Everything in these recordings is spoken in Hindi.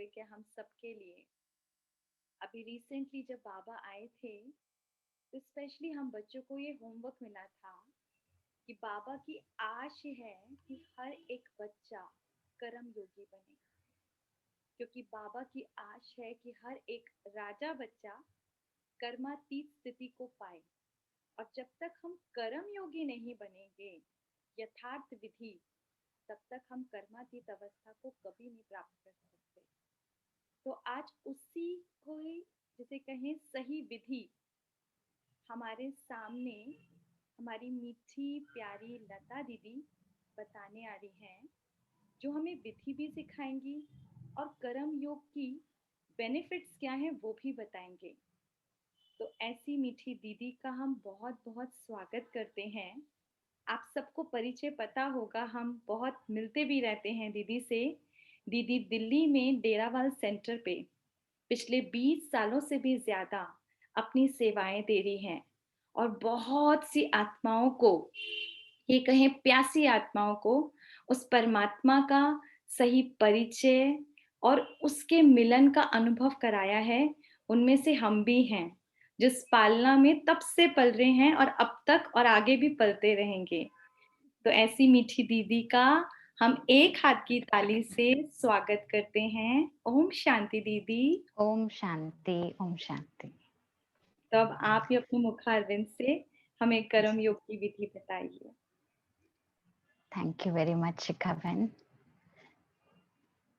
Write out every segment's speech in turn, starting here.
टॉपिक है हम सबके लिए। अभी रिसेंटली जब बाबा आए थे तो स्पेशली हम बच्चों को ये होमवर्क मिला था कि बाबा की आश है कि हर एक बच्चा कर्म योगी बने, क्योंकि बाबा की आश है कि हर एक राजा बच्चा कर्मातीत स्थिति को पाए। और जब तक हम कर्म योगी नहीं बनेंगे यथार्थ विधि, तब तक हम कर्मातीत अवस्था को कभी नहीं प्राप्त कर सकते। तो आज उसी को जिसे कहें सही विधि हमारे सामने हमारी मीठी प्यारी लता दीदी बताने आ रही हैं, जो हमें विधि भी सिखाएंगी और कर्म योग की बेनिफिट्स क्या हैं वो भी बताएंगे। तो ऐसी मीठी दीदी का हम बहुत बहुत स्वागत करते हैं। आप सबको परिचय पता होगा, हम बहुत मिलते भी रहते हैं दीदी से। दीदी दिल्ली में डेरावाल सेंटर पे पिछले 20 सालों से भी ज्यादा अपनी सेवाएं दे रही हैं और बहुत सी आत्माओं को, ये कहें प्यासी आत्माओं को, उस परमात्मा का सही परिचय और उसके मिलन का अनुभव कराया है। उनमें से हम भी हैं जिस पालना में तब से पल रहे हैं और अब तक और आगे भी पलते रहेंगे। तो ऐसी मीठी दीदी का हम एक हाथ की ताली से स्वागत करते हैं। ओम शांति दीदी। ओम शांति, ओम शांति। तो अब आप ही अपने मुखारविंद से हमें कर्म योग की विधि बताइए। थैंक यू वेरी मच शिखा बहन।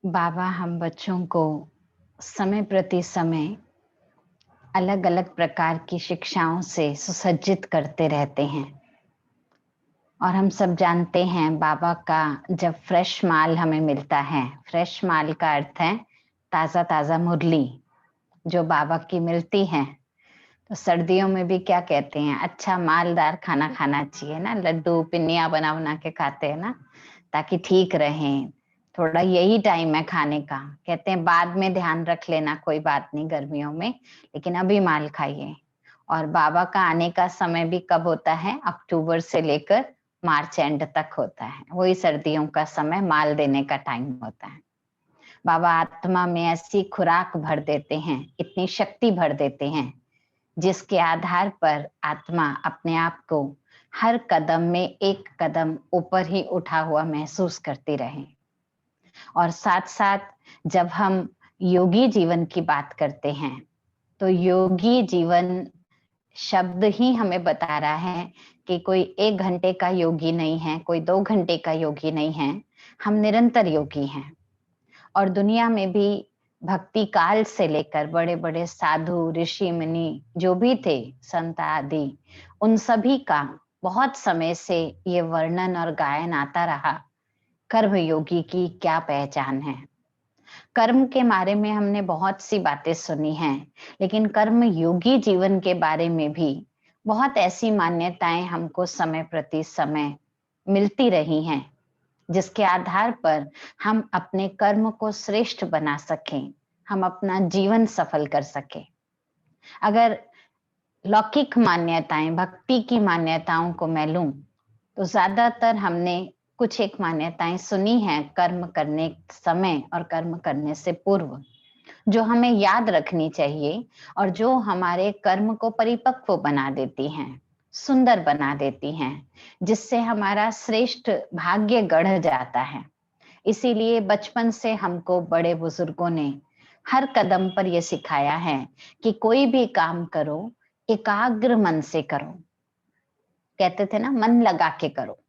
बाबा हम बच्चों को समय प्रति समय अलग अलग प्रकार की शिक्षाओं से सुसज्जित करते रहते हैं और हम सब जानते हैं बाबा का जब फ्रेश माल हमें मिलता है, फ्रेश माल का अर्थ है ताज़ा ताज़ा मुरली जो बाबा की मिलती है। तो सर्दियों में भी क्या कहते हैं, अच्छा मालदार खाना खाना चाहिए ना, लड्डू पिन्नियाँ बना बना के खाते हैं ना ताकि ठीक रहें। थोड़ा यही टाइम है खाने का, कहते हैं बाद में ध्यान रख लेना, कोई बात नहीं गर्मियों में, लेकिन अभी माल खाइए। और बाबा का आने का समय भी कब होता है, अक्टूबर से लेकर मार्च एंड तक होता है। वही सर्दियों का समय माल देने का टाइम होता है। बाबा आत्मा में ऐसी खुराक भर देते हैं, इतनी शक्ति भर देते हैं जिसके आधार पर आत्मा अपने आप को हर कदम में एक कदम ऊपर ही उठा हुआ महसूस करती रहे। और साथ साथ जब हम योगी जीवन की बात करते हैं तो योगी जीवन शब्द ही हमें बता रहा है कि कोई 1 घंटे का योगी नहीं है, कोई 2 घंटे का योगी नहीं है, हम निरंतर योगी हैं। और दुनिया में भी भक्ति काल से लेकर बड़े बड़े साधु ऋषि मुनि जो भी थे, संत आदि, उन सभी का बहुत समय से ये वर्णन और गायन आता रहा, कर्म योगी की क्या पहचान है। कर्म के बारे में हमने बहुत सी बातें सुनी हैं, लेकिन कर्म योगी जीवन के बारे में भी बहुत ऐसी मान्यताएं हमको समय प्रति समय मिलती रही हैं जिसके आधार पर हम अपने कर्म को श्रेष्ठ बना सकें, हम अपना जीवन सफल कर सकें। अगर लौकिक मान्यताएं, भक्ति की मान्यताओं को मैं लूं तो ज्यादातर हमने कुछ एक मान्यताएं सुनी हैं कर्म करने समय और कर्म करने से पूर्व, जो हमें याद रखनी चाहिए और जो हमारे कर्म को परिपक्व बना देती हैं, सुंदर बना देती हैं, जिससे हमारा श्रेष्ठ भाग्य गढ़ जाता है। इसीलिए बचपन से हमको बड़े बुजुर्गों ने हर कदम पर यह सिखाया है कि कोई भी काम करो एकाग्र मन से करो। कहते थे ना, मन लगा के करो।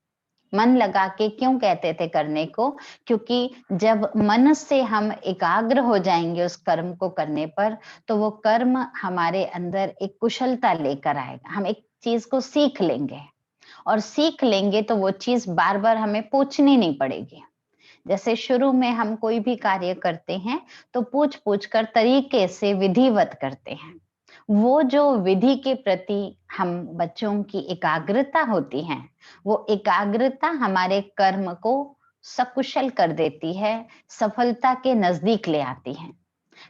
मन लगा के क्यों कहते थे करने को, क्योंकि जब मन से हम एकाग्र हो जाएंगे उस कर्म को करने पर तो वो कर्म हमारे अंदर एक कुशलता लेकर आएगा। हम एक चीज को सीख लेंगे और सीख लेंगे तो वो चीज बार बार हमें पूछनी नहीं पड़ेगी। जैसे शुरू में हम कोई भी कार्य करते हैं तो पूछ पूछ कर तरीके से विधिवत करते हैं। वो जो विधि के प्रति हम बच्चों की एकाग्रता होती है, वो एकाग्रता हमारे कर्म को सकुशल कर देती है, सफलता के नजदीक ले आती है।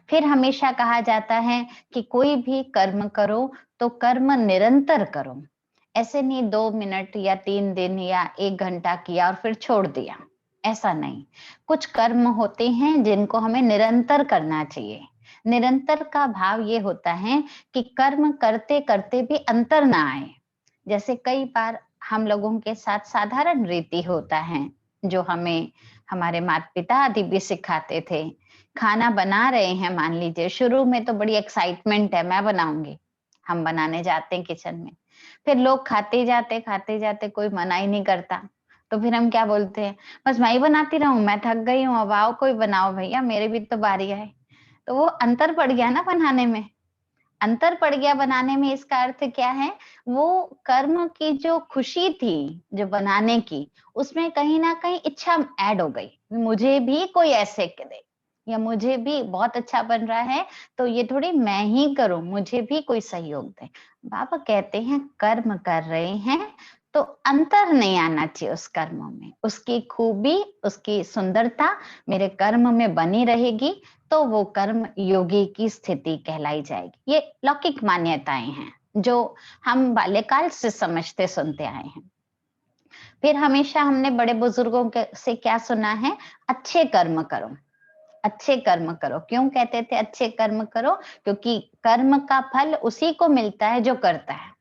फिर हमेशा कहा जाता है कि कोई भी कर्म करो तो कर्म निरंतर करो। ऐसे नहीं 2 मिनट या 3 दिन या 1 घंटा किया और फिर छोड़ दिया, ऐसा नहीं। कुछ कर्म होते हैं जिनको हमें निरंतर करना चाहिए। निरंतर का भाव ये होता है कि कर्म करते करते भी अंतर ना आए। जैसे कई बार हम लोगों के साथ साधारण रीति होता है जो हमें हमारे माता पिता आदि भी सिखाते थे। खाना बना रहे हैं, मान लीजिए शुरू में तो बड़ी एक्साइटमेंट है, मैं बनाऊंगी, हम बनाने जाते हैं किचन में, फिर लोग खाते जाते कोई मना ही नहीं करता, तो फिर हम क्या बोलते हैं, बस मैं ही बनाती रहूं, मैं थक गई हूँ, अब आओ कोई बनाओ भैया, मेरे भी तो बारी है। तो वो अंतर पड़ गया ना बनाने में, अंतर पड़ गया बनाने में। इसका अर्थ क्या है, वो कर्म की जो खुशी थी जो बनाने की, उसमें कहीं ना कहीं इच्छा ऐड हो गई, मुझे भी कोई ऐसे दे, या मुझे भी बहुत अच्छा बन रहा है तो ये थोड़ी मैं ही करूं, मुझे भी कोई सहयोग दे। बाबा कहते हैं कर्म कर रहे हैं तो अंतर नहीं आना चाहिए उस कर्म में, उसकी खूबी उसकी सुंदरता मेरे कर्म में बनी रहेगी, तो वो कर्म योगी की स्थिति कहलाई जाएगी। ये लौकिक मान्यताएं हैं जो हम बाल्यकाल से समझते सुनते आए हैं। फिर हमेशा हमने बड़े बुजुर्गों से क्या सुना है, अच्छे कर्म करो, अच्छे कर्म करो। क्यों कहते थे अच्छे कर्म करो, क्योंकि कर्म का फल उसी को मिलता है जो करता है।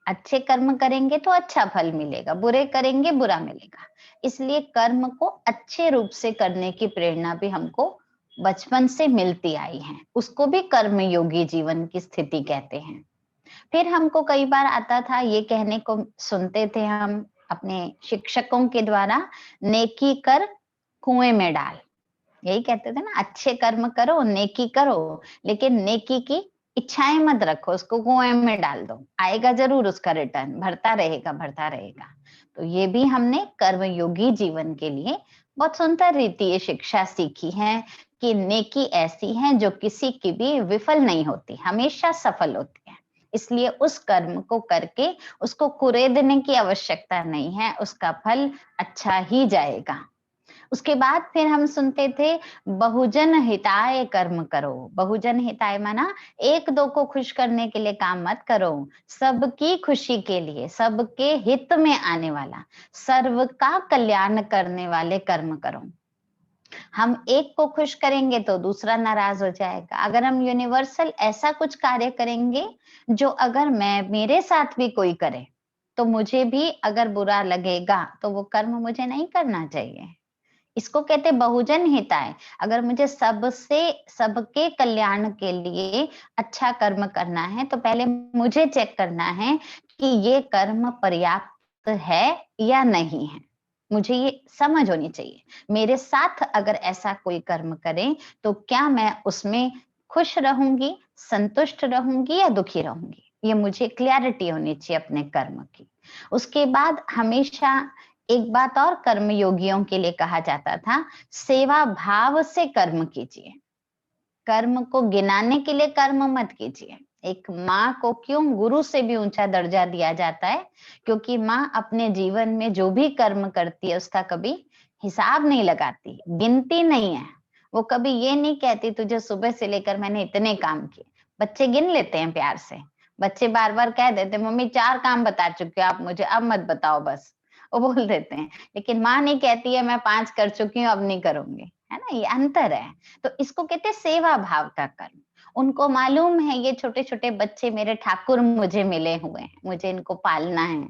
अच्छे कर्म करेंगे तो अच्छा फल मिलेगा, बुरे करेंगे बुरा मिलेगा। इसलिए कर्म को अच्छे रूप से करने की प्रेरणा भी हमको बचपन से मिलती आई है, उसको भी कर्म योगी जीवन की स्थिति कहते हैं। फिर हमको कई बार आता था, ये कहने को सुनते थे हम अपने शिक्षकों के द्वारा, नेकी कर कुएं में डाल। यही कहते थे ना, अच्छे कर्म करो नेकी करो, लेकिन नेकी की इच्छाएं मत रखो, उसको कुएं में डाल दो, आएगा जरूर उसका रिटर्न, भरता रहेगा भरता रहेगा। तो ये भी हमने कर्मयोगी जीवन के लिए बहुत सुंदर रीति ये शिक्षा सीखी है कि नेकी ऐसी है जो किसी की भी विफल नहीं होती, हमेशा सफल होती है। इसलिए उस कर्म को करके उसको कुरेदने की आवश्यकता नहीं है, उसका फल अच्छा ही जाएगा। उसके बाद फिर हम सुनते थे बहुजन हिताय कर्म करो। बहुजन हिताय माना एक दो को खुश करने के लिए काम मत करो, सबकी खुशी के लिए, सबके हित में आने वाला, सर्व का कल्याण करने वाले कर्म करो। हम एक को खुश करेंगे तो दूसरा नाराज हो जाएगा। अगर हम यूनिवर्सल ऐसा कुछ कार्य करेंगे जो अगर मैं मेरे साथ भी कोई करे तो मुझे भी अगर बुरा लगेगा, तो वो कर्म मुझे नहीं करना चाहिए। इसको कहते बहुजन हिताय। अगर मुझे सबसे सबके कल्याण के लिए अच्छा कर्म करना है तो पहले मुझे चेक करना है कि ये कर्म पर्याप्त है या नहीं है, मुझे ये समझ होनी चाहिए। मेरे साथ अगर ऐसा कोई कर्म करे तो क्या मैं उसमें खुश रहूंगी, संतुष्ट रहूंगी या दुखी रहूंगी, ये मुझे क्लैरिटी होनी चाहिए अपने कर्म की। उसके बाद हमेशा एक बात और कर्म योगियों के लिए कहा जाता था, सेवा भाव से कर्म कीजिए, कर्म को गिनाने के लिए कर्म मत कीजिए। एक माँ को क्यों गुरु से भी ऊंचा दर्जा दिया जाता है, क्योंकि माँ अपने जीवन में जो भी कर्म करती है उसका कभी हिसाब नहीं लगाती, गिनती नहीं है। वो कभी ये नहीं कहती तुझे सुबह से लेकर मैंने इतने काम किए। बच्चे गिन लेते हैं प्यार से, बच्चे बार बार कह देते मम्मी 4 काम बता चुके हो आप मुझे, अब मत बताओ बस, वो बोल देते हैं। लेकिन माँ नहीं कहती है मैं 5 कर चुकी हूँ अब नहीं करूंगी, है ना, ये अंतर है। तो इसको कहते हैं सेवा भाव का कर्म। उनको मालूम है ये छोटे छोटे बच्चे मेरे ठाकुर मुझे मिले हुए हैं, मुझे इनको पालना है,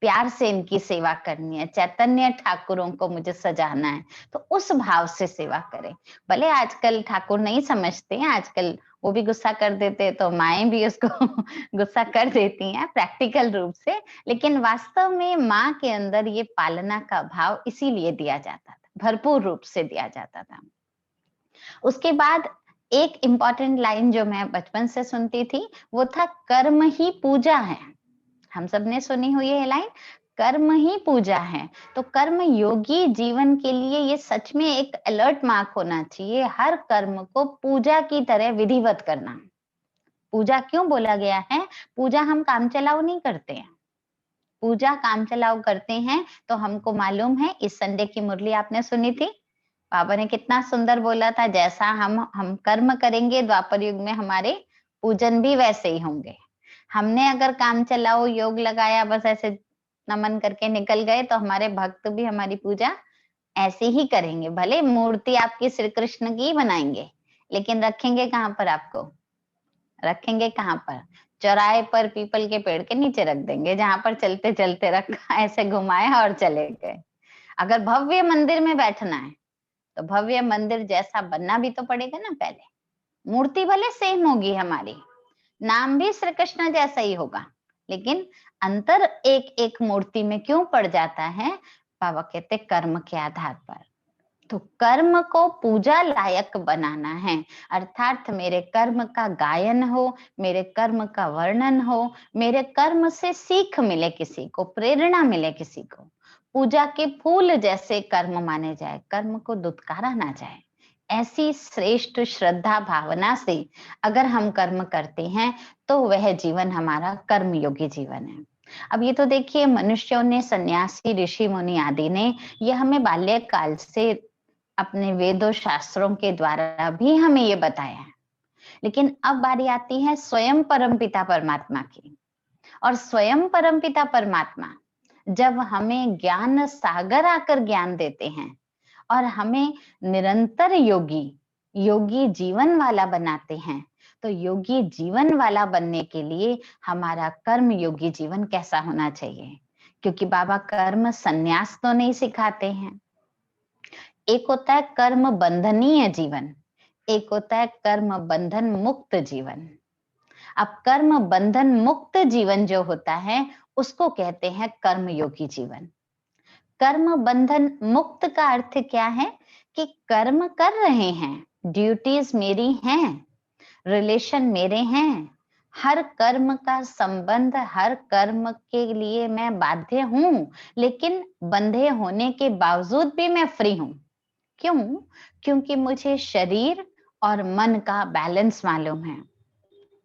प्यार से इनकी सेवा करनी है, चैतन्य ठाकुरों को मुझे सजाना है, तो उस भाव से सेवा करें। भले आजकल ठाकुर नहीं समझते हैं, आजकल वो भी गुस्सा कर देते हैं तो माएं भी उसको गुस्सा कर देती हैं प्रैक्टिकल रूप से, लेकिन वास्तव में माँ के अंदर ये पालना का भाव इसीलिए दिया जाता था, भरपूर रूप से दिया जाता था। उसके बाद एक इम्पॉर्टेंट लाइन जो मैं बचपन से सुनती थी वो था, कर्म ही पूजा है। हम सब ने सुनी हुई है लाइन, कर्म ही पूजा है। तो कर्म योगी जीवन के लिए ये सच में एक अलर्ट मार्क होना चाहिए, हर कर्म को पूजा की तरह विधिवत करना। पूजा क्यों बोला गया है, पूजा हम काम चलाओ नहीं करते हैं, पूजा काम चलाओ करते हैं तो हमको मालूम है। इस संडे की मुरली आपने सुनी थी, बाबा ने कितना सुंदर बोला था, जैसा हम कर्म करेंगे द्वापर युग में हमारे पूजन भी वैसे ही होंगे। हमने अगर काम चलाओ योग लगाया बस ऐसे नमन करके निकल गए तो हमारे भक्त भी हमारी पूजा ऐसे ही करेंगे। भले मूर्ति आपकी श्री कृष्ण की बनाएंगे, लेकिन रखेंगे कहाँ पर आपको? रखेंगे कहाँ पर? चौराहे पर पीपल के पेड़ के नीचे रख देंगे, जहां पर चलते चलते रखा, ऐसे घुमाया और चले गए। अगर भव्य मंदिर में बैठना है तो भव्य मंदिर जैसा बनना भी तो पड़ेगा ना पहले। मूर्ति भले सेम होगी हमारी, नाम भी श्री कृष्ण जैसा ही होगा, लेकिन अंतर एक एक मूर्ति में क्यों पड़ जाता है? बाबा कहते कर्म के आधार पर। तो कर्म को पूजा लायक बनाना है, अर्थात मेरे कर्म का गायन हो, मेरे कर्म का वर्णन हो, मेरे कर्म से सीख मिले, किसी को प्रेरणा मिले, किसी को पूजा के फूल जैसे कर्म माने जाए, कर्म को दुत्कारा ना जाए। ऐसी श्रेष्ठ श्रद्धा भावना से अगर हम कर्म करते हैं तो वह जीवन हमारा कर्म योगी जीवन है। अब ये तो देखिए, मनुष्यों ने, सन्यासी, ऋषि मुनि आदि ने, ये हमें बाल्यकाल से अपने वेदों शास्त्रों के द्वारा भी हमें ये बताया है। लेकिन अब बारी आती है स्वयं परमपिता परमात्मा की। और स्वयं परमपिता परमात्मा जब हमें ज्ञान सागर आकर ज्ञान देते हैं और हमें निरंतर योगी योगी जीवन वाला बनाते हैं, तो योगी जीवन वाला बनने के लिए हमारा कर्म योगी जीवन कैसा होना चाहिए? क्योंकि बाबा कर्म संन्यास तो नहीं सिखाते हैं। एक होता है कर्म बंधनीय जीवन, एक होता है कर्म बंधन मुक्त जीवन। अब कर्म बंधन मुक्त जीवन जो होता है उसको कहते हैं कर्म योगी जीवन। कर्म बंधन मुक्त का अर्थ क्या है? कि कर्म कर रहे हैं, ड्यूटीज मेरी हैं, रिलेशन मेरे हैं, हर कर्म का संबंध, हर कर्म के लिए मैं बाध्य हूं, लेकिन बंधे होने के बावजूद भी मैं फ्री हूं। क्यों? क्योंकि मुझे शरीर और मन का बैलेंस मालूम है,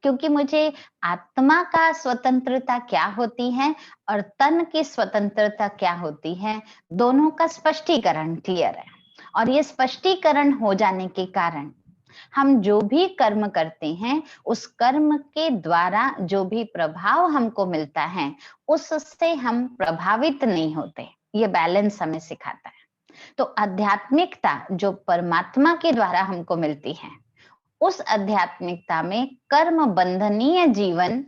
क्योंकि मुझे आत्मा का स्वतंत्रता क्या होती है और तन की स्वतंत्रता क्या होती है, दोनों का स्पष्टीकरण क्लियर है। और ये स्पष्टीकरण हो जाने के कारण हम जो भी कर्म करते हैं, उस कर्म के द्वारा जो भी प्रभाव हमको मिलता है, उससे हम प्रभावित नहीं होते। ये बैलेंस हमें सिखाता है। तो आध्यात्मिकता जो परमात्मा के द्वारा हमको मिलती है, उस आध्यात्मिकता में कर्म बंधनीय जीवन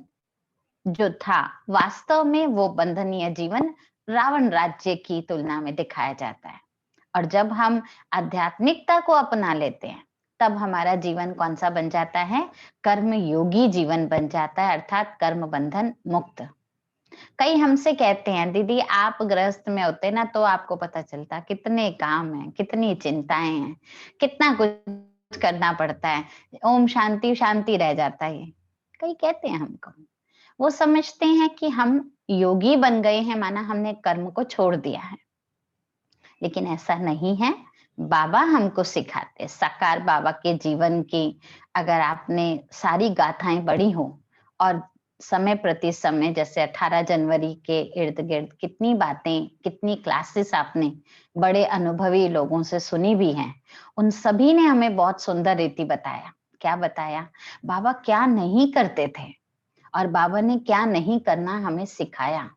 जो था, वास्तव में वो बंधनीय जीवन रावण राज्य की तुलना में दिखाया जाता है। और जब हम आध्यात्मिकता को अपना लेते हैं, तब हमारा जीवन कौन सा बन जाता है? कर्म योगी जीवन बन जाता है, अर्थात कर्म बंधन मुक्त। कई हमसे कहते हैं, दीदी आप गृहस्थ में होते ना तो आपको पता चलता, कितने काम हैं, कितनी चिंताएं हैं, कितना कुछ करना पड़ता है, ओम शांति शांति रह जाता है। कई कहते हैं हमको, वो समझते हैं कि हम योगी बन गए हैं, माना हमने कर्म को छोड़ दिया है। लेकिन ऐसा नहीं है। बाबा हमको सिखाते, साकार बाबा के जीवन की अगर आपने सारी गाथाएं पढ़ी हो और समय प्रति समय, जैसे 18 जनवरी के इर्द गिर्द कितनी बातें, कितनी क्लासेस आपने बड़े अनुभवी लोगों से सुनी भी हैं, उन सभी ने हमें बहुत सुंदर रीति बताया। क्या बताया? बाबा क्या नहीं करते थे और बाबा ने क्या नहीं करना हमें सिखाया।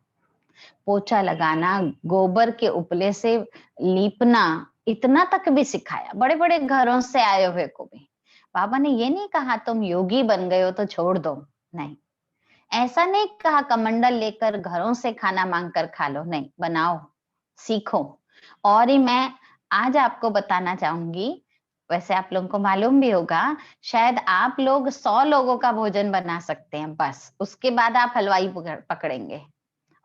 पोछा लगाना, गोबर के उपले से लीपना, इतना तक भी सिखाया। बड़े बड़े घरों से आए हुए को भी बाबा ने ये नहीं कहा तुम योगी बन गए हो तो छोड़ दो, नहीं। ऐसा नहीं कहा कमंडल लेकर घरों से खाना मांग कर खा लो, नहीं, बनाओ, सीखो। और ही मैं आज आपको बताना चाहूंगी, वैसे आप लोगों को मालूम भी होगा, शायद आप लोग 100 लोगों का भोजन बना सकते हैं बस, उसके बाद आप हलवाई पकड़ेंगे।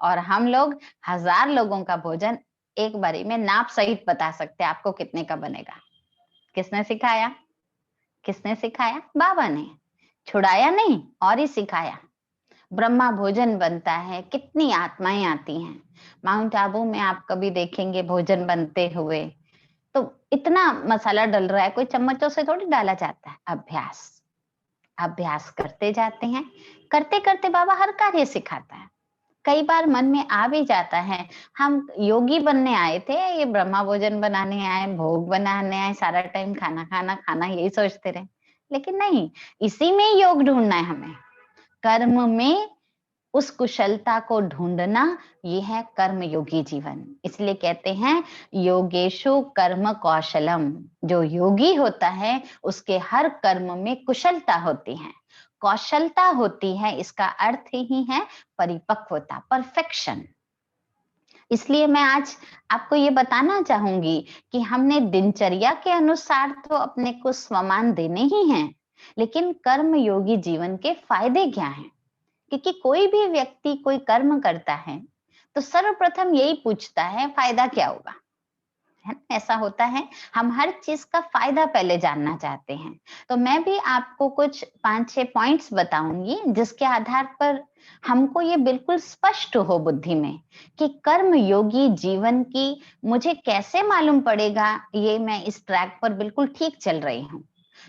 और हम लोग 1000 लोगों का भोजन एक बारी में नाप सहित बता सकते हैं आपको कितने का बनेगा। किसने सिखाया? किसने सिखाया? बाबा ने। छुड़ाया नहीं और ही सिखाया। ब्रह्मा भोजन बनता है, कितनी आत्माएं आती हैं। माउंट आबू में आप कभी देखेंगे भोजन बनते हुए, तो इतना मसाला डल रहा है, कोई चम्मचों से थोड़ी डाला जाता है। अभ्यास, अभ्यास करते जाते हैं, करते करते बाबा हर कार्य सिखाता है। कई बार मन में आ भी जाता है, हम योगी बनने आए थे, ये ब्रह्मा भोजन बनाने आए, भोग बनाने आए, सारा टाइम खाना खाना खाना यही सोचते रहे। लेकिन नहीं, इसी में योग ढूंढना है हमें, कर्म में उस कुशलता को ढूंढना, ये है कर्मयोगी जीवन। इसलिए कहते हैं योगेशु कर्म कौशलम। जो योगी होता है उसके हर कर्म में कुशलता होती है, कौशलता होती है। इसका अर्थ ही है परिपक्वता, परफेक्शन। इसलिए मैं आज आपको ये बताना चाहूंगी कि हमने दिनचर्या के अनुसार तो अपने को स्वमान देने ही हैं, लेकिन कर्म योगी जीवन के फायदे क्या हैं? क्योंकि कोई भी व्यक्ति कोई कर्म करता है तो सर्वप्रथम यही पूछता है फायदा क्या होगा, है ना? ऐसा होता है, हम हर चीज का फायदा पहले जानना चाहते हैं। तो मैं भी आपको कुछ 5-6 पॉइंट्स बताऊंगी जिसके आधार पर हमको ये बिल्कुल स्पष्ट हो बुद्धि में कि कर्म योगी जीवन की मुझे कैसे मालूम पड़ेगा ये मैं इस ट्रैक पर बिल्कुल ठीक चल रही हूँ।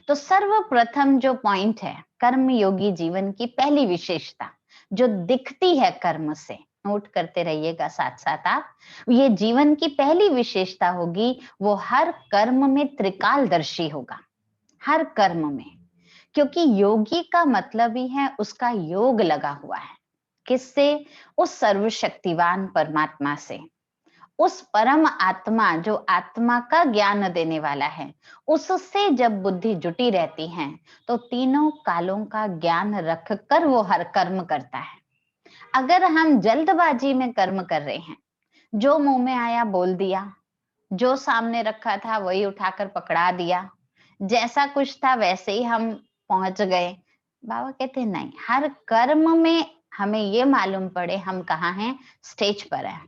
तो सर्वप्रथम जो पॉइंट है कर्म योगी जीवन की पहली विशेषता जो दिखती है कर्म से, नोट करते रहिएगा साथ साथ आप, ये जीवन की पहली विशेषता होगी, वो हर कर्म में त्रिकालदर्शी होगा, हर कर्म में। क्योंकि योगी का मतलब ही है उसका योग लगा हुआ है, किससे? उस सर्वशक्तिवान परमात्मा से, उस परम आत्मा जो आत्मा का ज्ञान देने वाला है, उससे जब बुद्धि जुटी रहती है तो तीनों कालों का ज्ञान रखकर वो हर कर्म करता है। अगर हम जल्दबाजी में कर्म कर रहे हैं, जो मुंह में आया बोल दिया, जो सामने रखा था वही उठाकर पकड़ा दिया, जैसा कुछ था वैसे ही हम पहुंच गए, बाबा कहते नहीं, हर कर्म में हमें ये मालूम पड़े हम कहाँ हैं, स्टेज पर है।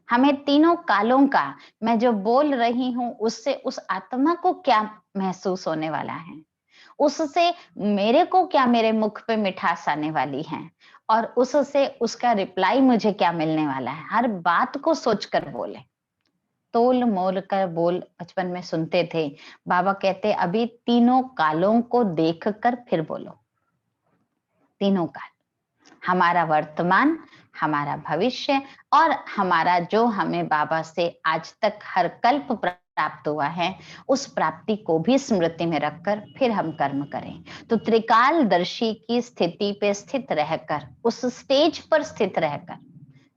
हमें तीनों कालों का, मैं जो बोल रही हूँ उससे उस आत्मा को क्या महसूस होने वाला है, उससे मेरे को क्या, मेरे मुख पे मिठास आने वाली है, और उससे उसका रिप्लाई मुझे क्या मिलने वाला है, हर बात को सोचकर बोले, तोल मोल कर बोल। बचपन में सुनते थे, बाबा कहते अभी तीनों कालों को देखकर फिर बोलो। तीनों काल, हमारा वर्तमान, हमारा भविष्य और हमारा जो हमें बाबा से आज तक हर कल्प प्राप्त हुआ है, उस प्राप्ति को भी स्मृति में रखकर फिर हम कर्म करें। तो त्रिकालदर्शी की स्थिति पे स्थित रहकर, उस स्टेज पर स्थित रहकर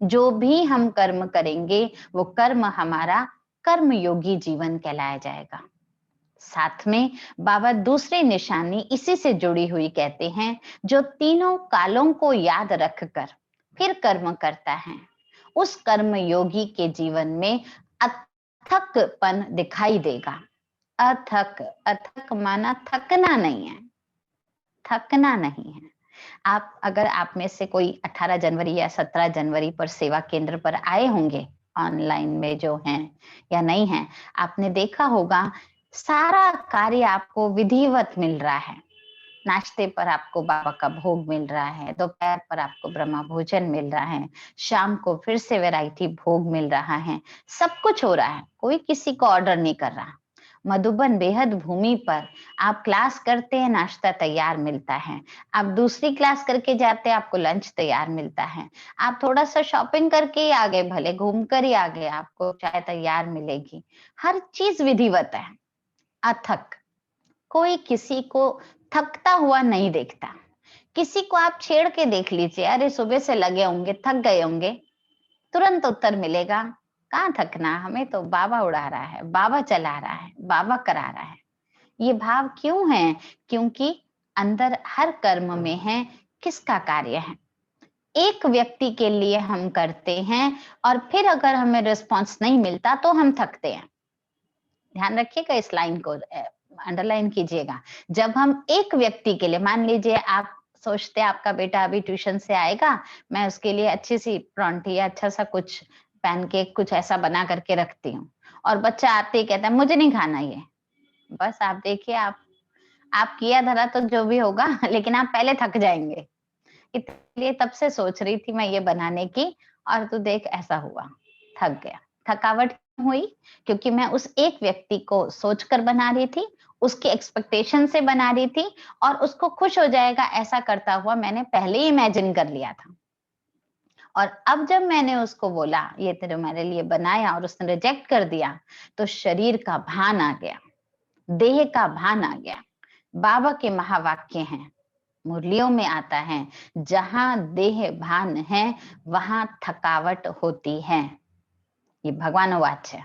जो भी हम कर्म करेंगे वो कर्म हमारा कर्मयोगी जीवन कहलाया जाएगा। साथ में बाबा दूसरी निशानी इसी से जुड़ी हुई कहते हैं, जो तीनों कालों को याद रखकर फिर कर्म करता है, उस कर्म योगी के जीवन में अथकपन दिखाई देगा। अथक, अथक माना थकना नहीं है, थकना नहीं है। आप अगर आप में से कोई 18 जनवरी या 17 जनवरी पर सेवा केंद्र पर आए होंगे, ऑनलाइन में जो हैं या नहीं हैं, आपने देखा होगा सारा कार्य आपको विधिवत मिल रहा है। नाश्ते पर आपको बाबा का भोग मिल रहा है, दोपहर पर आपको ब्रह्मा भोजन मिल रहा है, शाम को फिर से वैरायटी भोग मिल रहा है, सब कुछ हो रहा है, कोई किसी को ऑर्डर नहीं कर रहा। मधुबन बेहद भूमि पर आप क्लास करते हैं, नाश्ता तैयार मिलता है, आप दूसरी क्लास करके जाते हैं, आपको लंच तैयार मिलता है, आप थोड़ा सा शॉपिंग करके ही आ गए, भले घूम कर ही आ गए, आपको चाय तैयार मिलेगी, हर चीज विधिवत है। अथक, कोई किसी को थकता हुआ नहीं देखता। किसी को आप छेड़ के देख लीजिए, अरे सुबह से लगे होंगे, थक गए होंगे, तुरंत उत्तर मिलेगा, कहाँ थकना, हमें तो बाबा उड़ा रहा है, बाबा चला रहा है, बाबा करा रहा है। ये भाव क्यों है? क्योंकि अंदर हर कर्म में है किसका कार्य है। एक व्यक्ति के लिए हम करते हैं और फिर अगर हमें रिस्पॉन्स नहीं मिलता तो हम थकते हैं। ध्यान रखिएगा, इस लाइन को अंडरलाइन कीजिएगा। जब हम एक व्यक्ति के लिए, मान लीजिए आप सोचते हैं आपका बेटा अभी ट्यूशन से आएगा, मैं उसके लिए अच्छी सी परांठी या अच्छा सा कुछ पैनकेक कुछ ऐसा बना करके रखती हूँ, और बच्चा आते ही कहता है मुझे नहीं खाना ये। बस आप देखिए, आप किया धरा तो जो भी होगा लेकिन आप पहले थक जाएंगे। इसलिए तब से सोच रही थी मैं ये बनाने की, और तू देख ऐसा हुआ, थक गया। थकावट क्यों हुई? क्योंकि मैं उस एक व्यक्ति को सोचकर बना रही थी, उसके एक्सपेक्टेशन से बना रही थी, और उसको खुश हो जाएगा ऐसा करता हुआ मैंने पहले ही इमेजिन कर लिया था। और अब जब मैंने उसको बोला ये तेरे मेरे लिए बनाया और उसने रिजेक्ट कर दिया, तो शरीर का भान आ गया, देह का भान आ गया। बाबा के महावाक्य हैं, मुरलियों में आता है, जहां देह भान है वहां थकावट होती है। ये भगवान वाच है।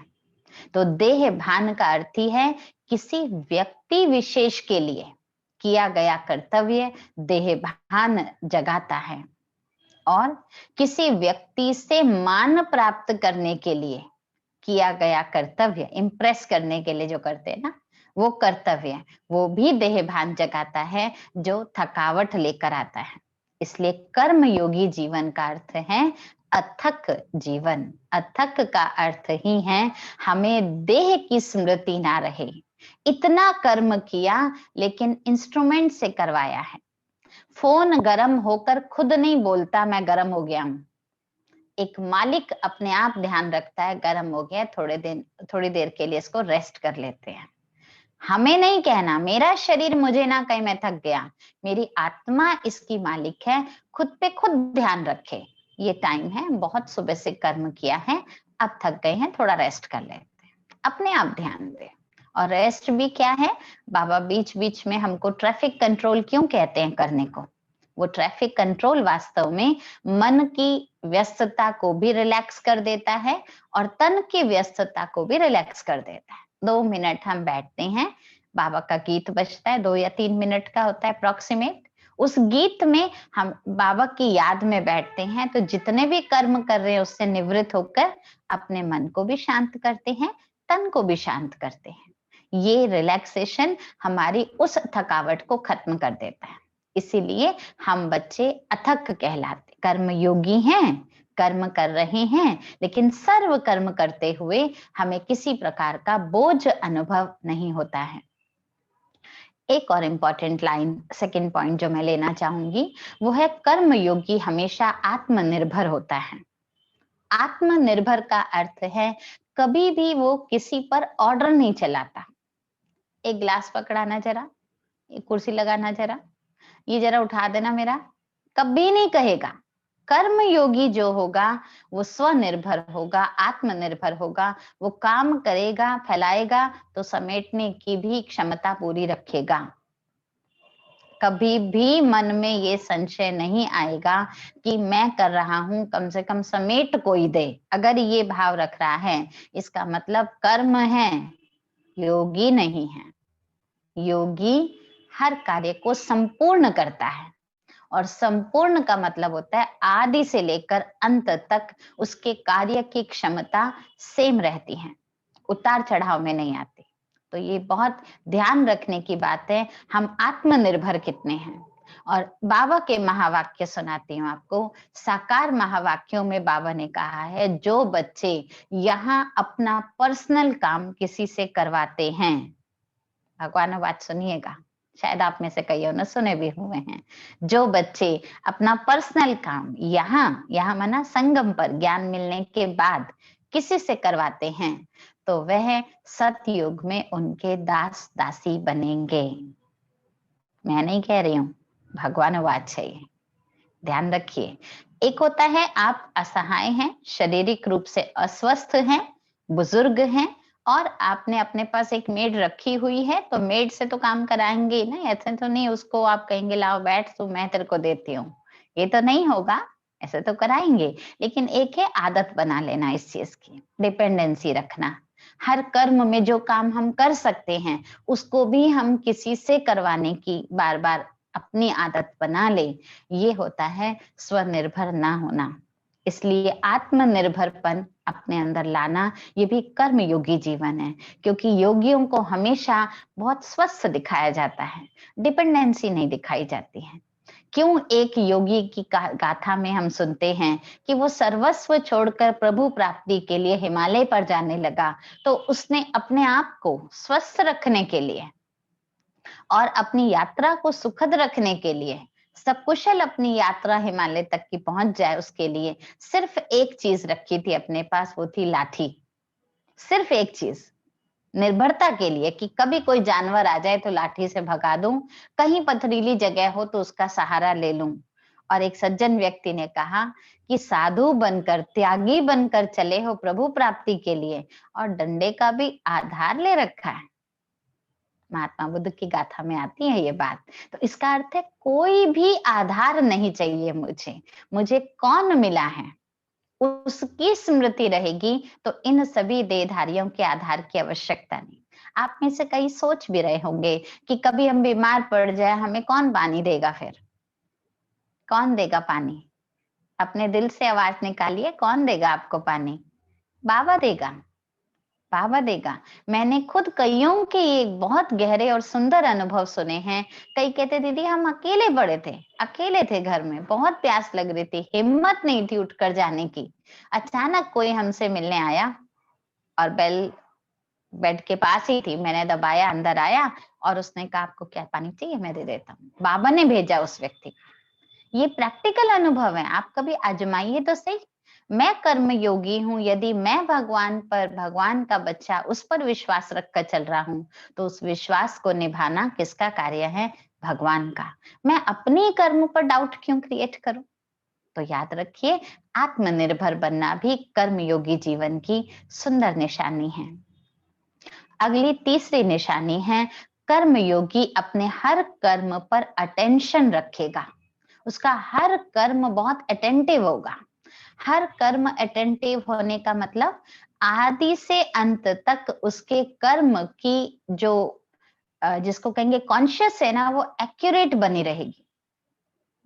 तो देह भान का अर्थ ही है किसी व्यक्ति विशेष के लिए किया गया कर्तव्य देह भान जगाता है, और किसी व्यक्ति से मान प्राप्त करने के लिए किया गया कर्तव्य, इम्प्रेस करने के लिए जो करते हैं ना, वो कर्तव्य, वो भी देह भान जगाता है, जो थकावट लेकर आता है। इसलिए कर्म योगी जीवन का अर्थ है अथक जीवन। अथक का अर्थ ही है हमें देह की स्मृति ना रहे। इतना कर्म किया लेकिन इंस्ट्रूमेंट से करवाया है। फोन गर्म होकर खुद नहीं बोलता मैं गर्म हो गया हूं। एक मालिक अपने आप ध्यान रखता है गर्म हो गया, थोड़ी देर के लिए इसको रेस्ट कर लेते हैं। हमें नहीं कहना मेरा शरीर मुझे ना कहे मैं थक गया, मेरी आत्मा इसकी मालिक है, खुद पे खुद ध्यान रखे। ये टाइम है, बहुत सुबह से कर्म किया है, अब थक गए हैं, थोड़ा रेस्ट कर लेते हैं, अपने आप ध्यान दे। और रेस्ट भी क्या है, बाबा बीच बीच में हमको ट्रैफिक कंट्रोल क्यों कहते हैं करने को? वो ट्रैफिक कंट्रोल वास्तव में मन की व्यस्तता को भी रिलैक्स कर देता है और तन की व्यस्तता को भी रिलैक्स कर देता है। 2 मिनट हम बैठते हैं, बाबा का गीत बजता है, 2 या 3 मिनट का होता है अप्रोक्सीमेट। उस गीत में हम बाबा की याद में बैठते हैं, तो जितने भी कर्म कर रहे हैं उससे निवृत्त होकर अपने मन को भी शांत करते हैं, तन को भी शांत करते हैं। ये रिलैक्सेशन हमारी उस थकावट को खत्म कर देता है। इसीलिए हम बच्चे अथक कहलाते, कर्म योगी हैं, कर्म कर रहे हैं, लेकिन सर्व कर्म करते हुए हमें किसी प्रकार का बोझ अनुभव नहीं होता है। एक और इम्पॉर्टेंट लाइन, सेकंड पॉइंट जो मैं लेना चाहूंगी, वो है कर्म योगी हमेशा आत्मनिर्भर होता है। आत्मनिर्भर का अर्थ है कभी भी वो किसी पर ऑर्डर नहीं चलाता। एक ग्लास पकड़ाना जरा, एक कुर्सी लगाना जरा, ये जरा उठा देना मेरा, कभी नहीं कहेगा। कर्म योगी जो होगा वो स्वनिर्भर होगा, आत्मनिर्भर होगा, वो काम करेगा, फैलाएगा तो समेटने की भी क्षमता पूरी रखेगा। कभी भी मन में ये संशय नहीं आएगा कि मैं कर रहा हूं, कम से कम समेट कोई दे। अगर ये भाव रख रहा है, इसका मतलब कर्म है, योगी नहीं है। योगी हर कार्य को संपूर्ण करता है, और संपूर्ण का मतलब होता है आदि से लेकर अंत तक उसके कार्य की क्षमता सेम रहती है, उतार चढ़ाव में नहीं आती। तो ये बहुत ध्यान रखने की बात है, हम आत्मनिर्भर कितने हैं। और बाबा के महावाक्य सुनाती हूँ आपको। साकार महावाक्यों में बाबा ने कहा है, जो बच्चे यहाँ अपना पर्सनल काम किसी से करवाते हैं, भगवान बात सुनिएगा, शायद आप में से कईयों ने सुने भी हुए हैं, जो बच्चे अपना पर्सनल काम यहाँ माना संगम पर ज्ञान मिलने के बाद किसी से करवाते हैं, तो वह सतयुग में उनके दास दासी बनेंगे। मैं नहीं कह रही हूँ, भगवान वाच है ये, ध्यान रखिए। एक होता है आप असहाय हैं, शारीरिक रूप से अस्वस्थ हैं, बुजुर्ग हैं, और आपने अपने पास एक मेड रखी हुई है, तो मेड से तो काम कराएंगे ना, ऐसे तो नहीं उसको आप कहेंगे लाओ बैठ तो मैं तेरे को देती हूँ, ये तो नहीं होगा, ऐसे तो कराएंगे। लेकिन एक है आदत बना लेना इस चीज की, डिपेंडेंसी रखना। हर कर्म में जो काम हम कर सकते हैं उसको भी हम किसी से करवाने की बार बार अपनी आदत बना ले, ये होता है स्वनिर्भर ना होना। इसलिए आत्मनिर्भरपन अपने अंदर लाना, ये भी कर्म योगी जीवन है। क्योंकि योगियों को हमेशा बहुत स्वस्थ दिखाया जाता है, डिपेंडेंसी नहीं दिखाई जाती है। क्यों एक योगी की गाथा में हम सुनते हैं कि वो सर्वस्व छोड़कर प्रभु प्राप्ति के लिए हिमालय पर जाने लगा, तो उसने अपने आप को स्वस्थ रखने के लिए और अपनी यात्रा को सुखद रखने के लिए, सकुशल अपनी यात्रा हिमालय तक की पहुंच जाए, उसके लिए सिर्फ एक चीज रखी थी अपने पास, वो थी लाठी। सिर्फ एक चीज, निर्भरता के लिए कि कभी कोई जानवर आ जाए तो लाठी से भगा दूं, कहीं पथरीली जगह हो तो उसका सहारा ले लूं। और एक सज्जन व्यक्ति ने कहा कि साधु बनकर, त्यागी बनकर चले हो प्रभु प्राप्ति के लिए, और डंडे का भी आधार ले रखा है। महात्मा बुद्ध की गाथा में आती है ये बात। तो इसका अर्थ है कोई भी आधार नहीं चाहिए मुझे कौन मिला है उसकी स्मृति रहेगी, तो इन सभी देहधारियों के आधार की आवश्यकता नहीं। आप में से कई सोच भी रहे होंगे कि कभी हम बीमार पड़ जाए, हमें कौन पानी देगा? फिर कौन देगा पानी? अपने दिल से आवाज निकालिए, कौन देगा आपको पानी? बाबा देगा, बाबा देगा। मैंने खुद कईयों के ये बहुत गहरे और सुंदर अनुभव सुने हैं। कई कहते दीदी हम अकेले पड़े थे, अकेले थे घर में, बहुत प्यास लग रही थी, हिम्मत नहीं थी उठकर जाने की। अचानक कोई हमसे मिलने आया और बेल बेड के पास ही थी, मैंने दबाया, अंदर आया और उसने कहा आपको क्या पानी चाहिए? मैं दे देता हूँ। बाबा ने भेजा उस व्यक्ति को। ये प्रैक्टिकल अनुभव है, आप कभी आजमाइए तो सही। मैं कर्म योगी हूँ, यदि मैं भगवान पर, भगवान का बच्चा, उस पर विश्वास रखकर चल रहा हूँ, तो उस विश्वास को निभाना किसका कार्य है? भगवान का। मैं अपने कर्म पर डाउट क्यों क्रिएट करूं? तो याद रखिए, आत्मनिर्भर बनना भी कर्मयोगी जीवन की सुंदर निशानी है। अगली तीसरी निशानी है, कर्मयोगी अपने हर कर्म पर अटेंशन रखेगा। उसका हर कर्म बहुत अटेंटिव होगा। हर कर्म अटेंटिव होने का मतलब आदि से अंत तक उसके कर्म की जो जिसको कहेंगे कॉन्शियस है ना, वो एक्यूरेट बनी रहेगी।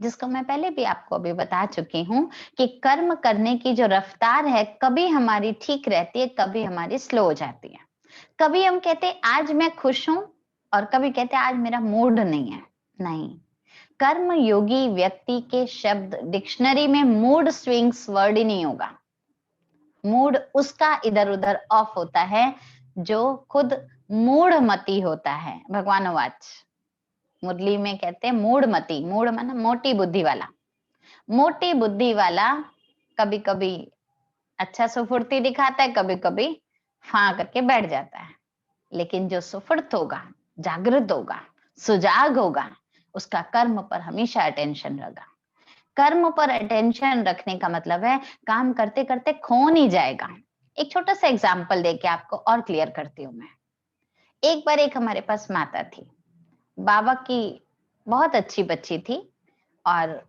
जिसको मैं पहले भी आपको अभी बता चुकी हूँ कि कर्म करने की जो रफ्तार है, कभी हमारी ठीक रहती है, कभी हमारी स्लो हो जाती है। कभी हम कहते हैं आज मैं खुश हूं और कभी कहते हैं आज मेरा मूड नहीं है। नहीं, कर्म योगी व्यक्ति के शब्द डिक्शनरी में मूड स्विंग्स वर्ड ही नहीं होगा। मूड उसका इधर उधर ऑफ होता है जो खुद मूढ़मती होता है। भगवानवाच मुरली में कहते हैं मूढ़मती, मूढ़ माना मोटी बुद्धि वाला। मोटी बुद्धि वाला कभी कभी अच्छा सुफुर्ती दिखाता है, कभी कभी फां करके बैठ जाता है। लेकिन जो सुफुर्त होगा, जागृत होगा, सुजाग होगा, उसका कर्म पर हमेशा अटेंशन रहेगा। कर्म पर अटेंशन रखने का मतलब है काम करते करते खो नहीं जाएगा। एक छोटा सा एग्जाम्पल देके आपको और क्लियर करती हूँ मैं। एक बार एक हमारे पास माता थी, बाबा की बहुत अच्छी बच्ची थी और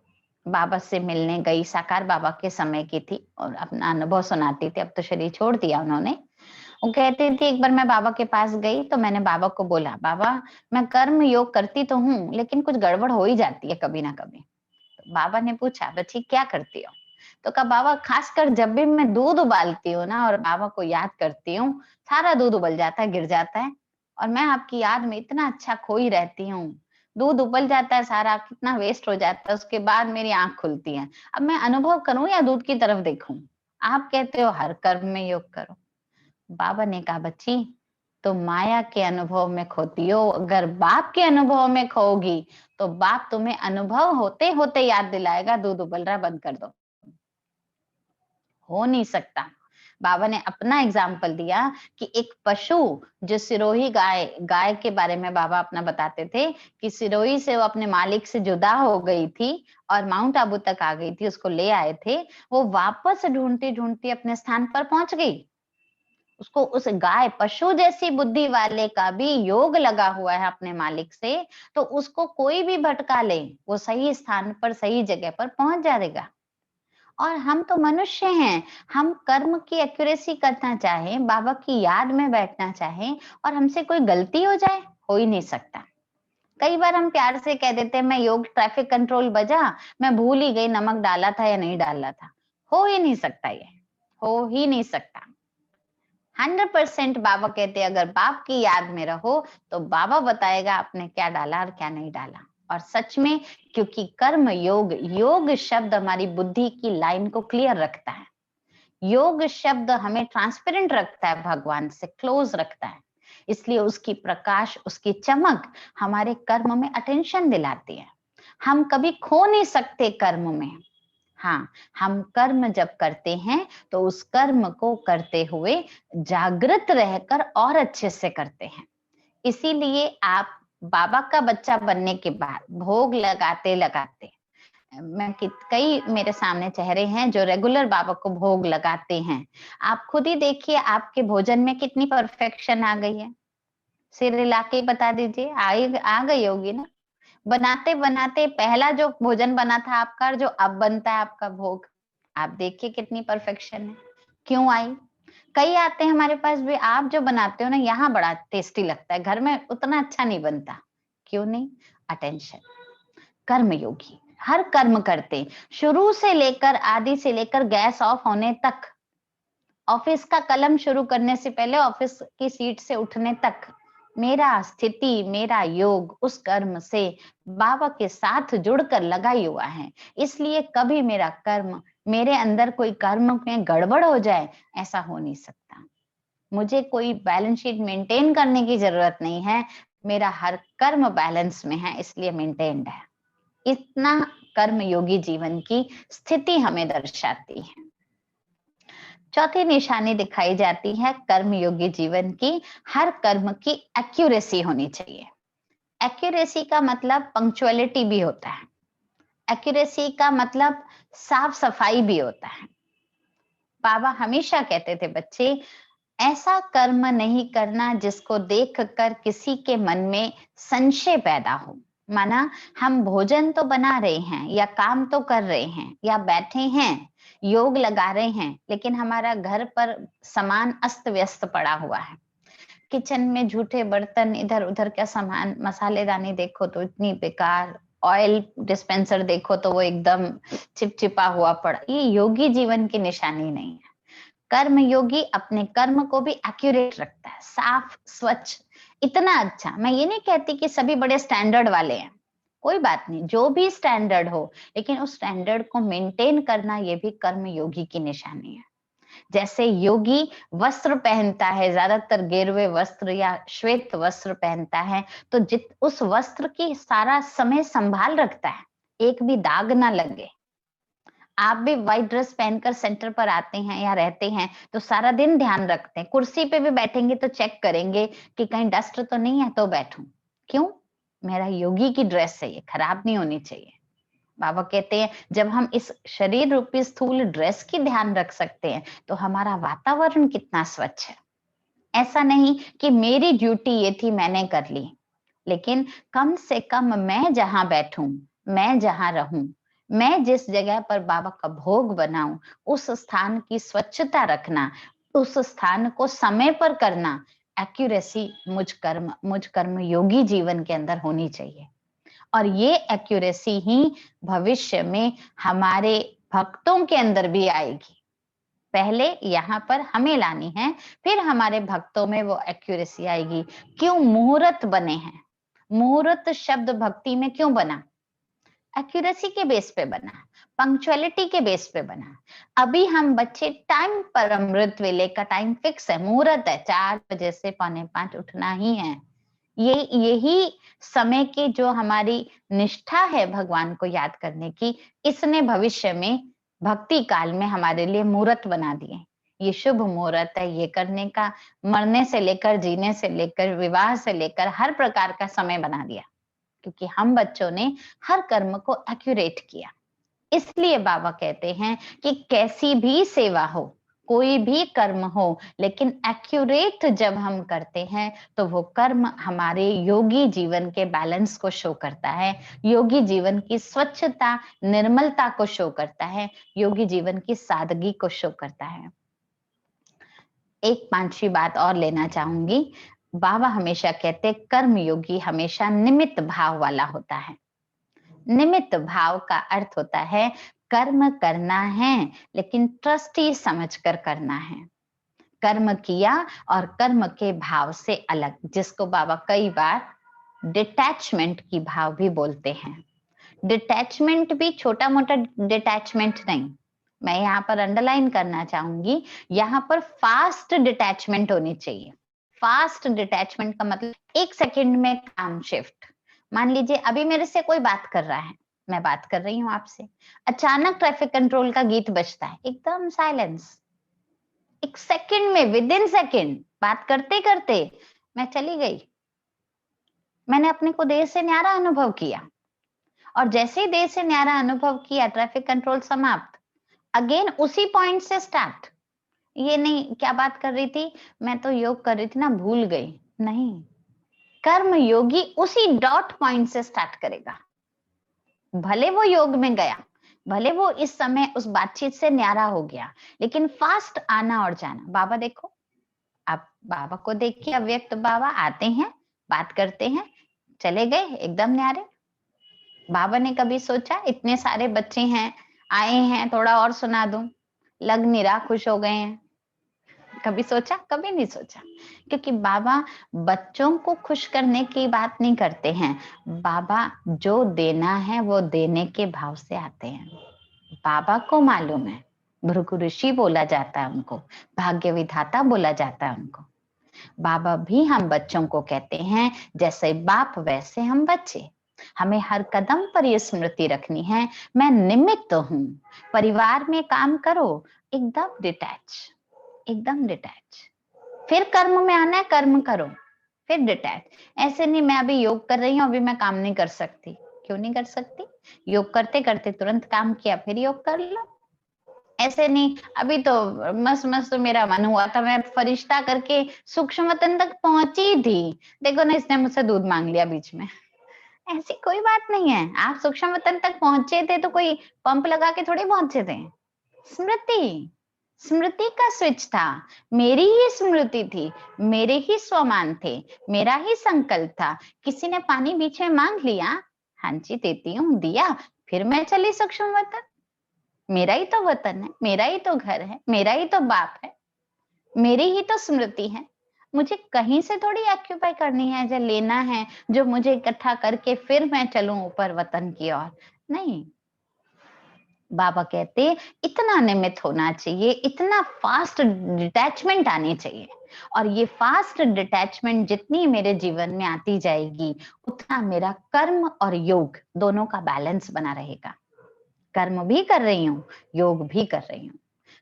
बाबा से मिलने गई, साकार बाबा के समय की थी और अपना अनुभव सुनाती थी। अब तो शरीर छोड़ दिया उन्होंने। वो कहती थी एक बार मैं बाबा के पास गई तो मैंने बाबा को बोला, बाबा मैं कर्म योग करती तो हूँ लेकिन कुछ गड़बड़ हो ही जाती है कभी ना कभी। तो बाबा ने पूछा बच्ची क्या करती हो? तो कहा बाबा खासकर जब भी मैं दूध उबालती हूँ ना और बाबा को याद करती हूँ, सारा दूध उबल जाता है, गिर जाता है और मैं आपकी याद में इतना अच्छा खोई रहती हूँ। दूध उबल जाता है सारा, कितना वेस्ट हो जाता है, उसके बाद मेरी आंख खुलती है। अब मैं अनुभव करूं या दूध की तरफ देखूं? आप कहते हो हर कर्म में योग करो। बाबा ने कहा बच्ची तो माया के अनुभव में खोती हो, अगर बाप के अनुभव में खोगी तो बाप तुम्हें अनुभव होते होते याद दिलाएगा दूध उबल रहा बंद कर दो। हो नहीं सकता। बाबा ने अपना एग्जाम्पल दिया कि एक पशु जो सिरोही गाय, गाय के बारे में बाबा अपना बताते थे कि सिरोही से वो अपने मालिक से जुदा हो गई थी और माउंट आबू तक आ गई थी, उसको ले आए थे। वो वापस ढूंढती ढूंढती अपने स्थान पर पहुंच गई। उसको उस गाय पशु जैसी बुद्धि वाले का भी योग लगा हुआ है अपने मालिक से, तो उसको कोई भी भटका ले वो सही स्थान पर सही जगह पर पहुंच जाएगा। और हम तो मनुष्य हैं, हम कर्म की एक्यूरेसी करना चाहें, बाबा की याद में बैठना चाहें और हमसे कोई गलती हो जाए, हो ही नहीं सकता। कई बार हम प्यार से कह देते हैं मैं योग ट्रैफिक कंट्रोल बजा, मैं भूल ही गई नमक डाला था या नहीं डाला था। हो ही नहीं सकता, ये हो ही नहीं सकता। 100% बाबा कहते हैं अगर बाप की याद में रहो तो बाबा बताएगा आपने क्या डाला और क्या नहीं डाला। और सच में, क्योंकि कर्म योग, योग शब्द हमारी बुद्धि की लाइन को क्लियर रखता है। योग शब्द हमें ट्रांसपेरेंट रखता है, भगवान से क्लोज रखता है। इसलिए उसकी प्रकाश, उसकी चमक हमारे कर्म में अटेंशन दिलाती है। हम कभी खो नहीं सकते कर्म में। हाँ, हम कर्म जब करते हैं तो उस कर्म को करते हुए जागृत रहकर और अच्छे से करते हैं। इसीलिए आप बाबा का बच्चा बनने के बाद भोग लगाते लगाते, मैं कई मेरे सामने चेहरे हैं जो रेगुलर बाबा को भोग लगाते हैं। आप खुद ही देखिए आपके भोजन में कितनी परफेक्शन आ गई है। सिर हिला के ही बता दीजिए, आ गई होगी ना। बनाते बनाते पहला जो भोजन बना था आपका और जो अब बनता है आपका भोग, आप देखिए कितनी परफेक्शन है। क्यों आई? कई आते हैं हमारे पास भी, आप जो बनाते हो ना यहाँ बड़ा टेस्टी लगता है, घर में उतना अच्छा नहीं बनता। क्यों नहीं? अटेंशन। कर्म योगी हर कर्म करते, शुरू से लेकर आदि से लेकर गैस ऑफ होने तक, ऑफिस का कलम शुरू करने से पहले ऑफिस की सीट से उठने तक, मेरा स्थिति, मेरा योग उस कर्म से बाबा के साथ जुड़कर लगा ही हुआ है। इसलिए कभी मेरा कर्म, मेरे अंदर कोई कर्म में गड़बड़ हो जाए, ऐसा हो नहीं सकता। मुझे कोई बैलेंस शीट मेंटेन करने की जरूरत नहीं है, मेरा हर कर्म बैलेंस में है, इसलिए मेंटेन्ड है। इतना कर्म योगी जीवन की स्थिति हमें दर्शाती है। चौथी निशानी दिखाई जाती है कर्म योगी जीवन की, हर कर्म की एक्यूरेसी होनी चाहिए। एक्यूरेसी का मतलब पंक्चुअलिटी भी होता है, एक्यूरेसी का मतलब साफ सफाई भी होता है। बाबा हमेशा कहते थे, बच्चे ऐसा कर्म नहीं करना जिसको देखकर किसी के मन में संशय पैदा हो। माना हम भोजन तो बना रहे हैं या काम तो कर रहे हैं या बैठे हैं, योग लगा रहे हैं, लेकिन हमारा घर पर सामान अस्त व्यस्त पड़ा हुआ है। किचन में झूठे बर्तन, इधर उधर का सामान, मसालेदानी देखो तो इतनी बेकार, ऑयल डिस्पेंसर देखो तो वो एकदम चिपचिपा हुआ पड़ा। ये योगी जीवन की निशानी नहीं है। कर्म योगी अपने कर्म को भी एक्यूरेट रखता है, साफ स्वच्छ, इतना अच्छा। मैं ये नहीं कहती कि सभी बड़े स्टैंडर्ड वाले हैं, कोई बात नहीं, जो भी स्टैंडर्ड हो, लेकिन उस स्टैंडर्ड को मेंटेन करना ये भी कर्म योगी की निशानी है। जैसे योगी वस्त्र पहनता है, ज्यादातर गेरुए वस्त्र या श्वेत वस्त्र पहनता है, तो उस वस्त्र की सारा समय संभाल रखता है, एक भी दाग ना लगे। आप भी व्हाइट ड्रेस पहनकर सेंटर पर आते हैं या रहते हैं तो सारा दिन ध्यान रखते हैं, कुर्सी पे भी बैठेंगे तो चेक करेंगे कि कहीं डस्ट तो नहीं है तो बैठूं। क्यों? मेरा योगी की ड्रेस है, ये खराब नहीं होनी चाहिए। बाबा कहते हैं जब हम इस शरीर रूपी स्थूल ड्रेस की ध्यान रख सकते हैं तो हमारा वातावरण कितना स्वच्छ है। ऐसा नहीं कि मेरी ड्यूटी ये थी मैंने कर ली, लेकिन कम से कम मैं जहां बैठूं, मैं जहां रहूं, मैं जिस जगह पर बाबा का भोग बनाऊं, उस स्थान की स्वच्छता रखना, उस स्थान को समय पर करना, एक्यूरेसी मुझ कर्म योगी जीवन के अंदर होनी चाहिए। और ये एक्यूरेसी ही भविष्य में हमारे भक्तों के अंदर भी आएगी। पहले यहाँ पर हमें लानी है, फिर हमारे भक्तों में वो एक्यूरेसी आएगी। क्यों मुहूर्त बने हैं? मुहूर्त शब्द भक्ति में क्यों बना? एक्यूरेसी के बेस पे बना, पंक्चुअलिटी के बेस पे बना। अभी हम बच्चे टाइम पर, अमृत वेले का टाइम फिक्स है, मुहूर्त है, 4 बजे से 4:45 उठना ही है। यही समय की जो हमारी निष्ठा है भगवान को याद करने की, इसने भविष्य में भक्ति काल में हमारे लिए मुहूर्त बना दिए। ये शुभ मुहूर्त है, ये करने का, मरने से लेकर जीने से लेकर विवाह से लेकर हर प्रकार का समय बना दिया, क्योंकि हम बच्चों ने हर कर्म को एक्यूरेट किया। इसलिए बाबा कहते हैं कि कैसी भी सेवा हो, कोई भी कर्म हो, लेकिन एक्यूरेट जब हम करते हैं तो वो कर्म हमारे योगी जीवन के बैलेंस को शो करता है, योगी जीवन की स्वच्छता निर्मलता को शो करता है, योगी जीवन की सादगी को शो करता है। एक 5वीं बात और लेना चाहूंगी। बाबा हमेशा कहते कर्म योगी हमेशा निमित्त भाव वाला होता है। निमित्त भाव का अर्थ होता है कर्म करना है लेकिन ट्रस्टी समझकर करना है। कर्म किया और कर्म के भाव से अलग, जिसको बाबा कई बार डिटैचमेंट की भाव भी बोलते हैं। डिटैचमेंट भी छोटा मोटा डिटैचमेंट नहीं, मैं यहाँ पर अंडरलाइन करना चाहूंगी, यहाँ पर फास्ट डिटैचमेंट होनी चाहिए। फास्ट डिटैचमेंट का मतलब 1 सेकंड में काम शिफ्ट। मान लीजिए अभी मेरे से कोई बात कर रहा है, मैं बात कर रही हूँ आपसे, अचानक ट्रैफिक कंट्रोल का गीत बजता है, एकदम साइलेंस, 1 सेकंड में, विद इन सेकंड, बात करते करते मैं चली गई। मैंने अपने को देर से न्यारा अनुभव किया, और जैसे ही देर से न्यारा अनुभव किया, ट्रैफिक कंट्रोल समाप्त, अगेन उसी पॉइंट से स्टार्ट। ये नहीं क्या बात कर रही थी, मैं तो योग कर रही थी ना, भूल गई, नहीं, कर्म योगी उसी डॉट पॉइंट से स्टार्ट करेगा। भले वो योग में गया, भले वो इस समय उस बातचीत से न्यारा हो गया, लेकिन फास्ट आना और जाना। बाबा देखो, आप बाबा को देखिए, अव्यक्त बाबा आते हैं, बात करते हैं, चले गए एकदम न्यारे। बाबा ने कभी सोचा इतने सारे बच्चे हैं, आए हैं, थोड़ा और सुना दूं, लग नहीं रहा, खुश हो गए हैं? कभी सोचा? कभी नहीं सोचा। क्योंकि बाबा बच्चों को खुश करने की बात नहीं करते हैं। बाबा जो देना है वो देने के भाव से आते हैं। बाबा को मालूम है, भृगु ऋषि बोला जाता है उनको, भाग्य विधाता बोला जाता है उनको। बाबा भी हम बच्चों को कहते हैं, जैसे बाप वैसे हम बच्चे। हमें हर कदम पर ये स्मृति रखनी है, मैं निमित्त हूँ। परिवार में काम करो, एकदम डिटैच, एकदम डिटैच। फिर कर्म में आना है, कर्म करो, फिर डिटैच। ऐसे नहीं मैं अभी योग कर रही हूँ, अभी मैं काम नहीं कर सकती। क्यों नहीं कर सकती? योग करते करते तुरंत काम किया, फिर योग कर लो। ऐसे नहीं अभी तो मस्त मस्त मेरा मन हुआ था, मैं फरिश्ता करके सूक्ष्म वतन तक पहुंची थी, देखो ना इसने मुझसे दूध मांग लिया बीच में। ऐसी कोई बात नहीं है। आप सूक्ष्म वतन तक पहुंचे थे तो कोई पंप लगा के थोड़ी पहुंचे थे। स्मृति, स्मृति का स्विच था, मेरी ही स्मृति थी, मेरे ही स्वमान थे, मेरा ही संकल्प था। किसी ने पानी बीच में मांग लिया, हाँ जी देती हूँ, दिया, फिर मैं चली सूक्ष्म वतन। मेरा ही तो वतन है, मेरा ही तो घर है, मेरा ही तो बाप है, मेरी ही तो स्मृति है। मुझे कहीं से थोड़ी ऑक्यूपाई करनी है, जो लेना है, जो मुझे इकट्ठा करके फिर मैं चलूं ऊपर वतन की ओर। नहीं, बाबा कहते इतना निमित्त होना चाहिए, इतना फास्ट डिटैचमेंट आनी चाहिए। और ये फास्ट डिटैचमेंट जितनी मेरे जीवन में आती जाएगी, उतना मेरा कर्म और योग दोनों का बैलेंस बना रहेगा। कर्म भी कर रही हूँ, योग भी कर रही हूँ।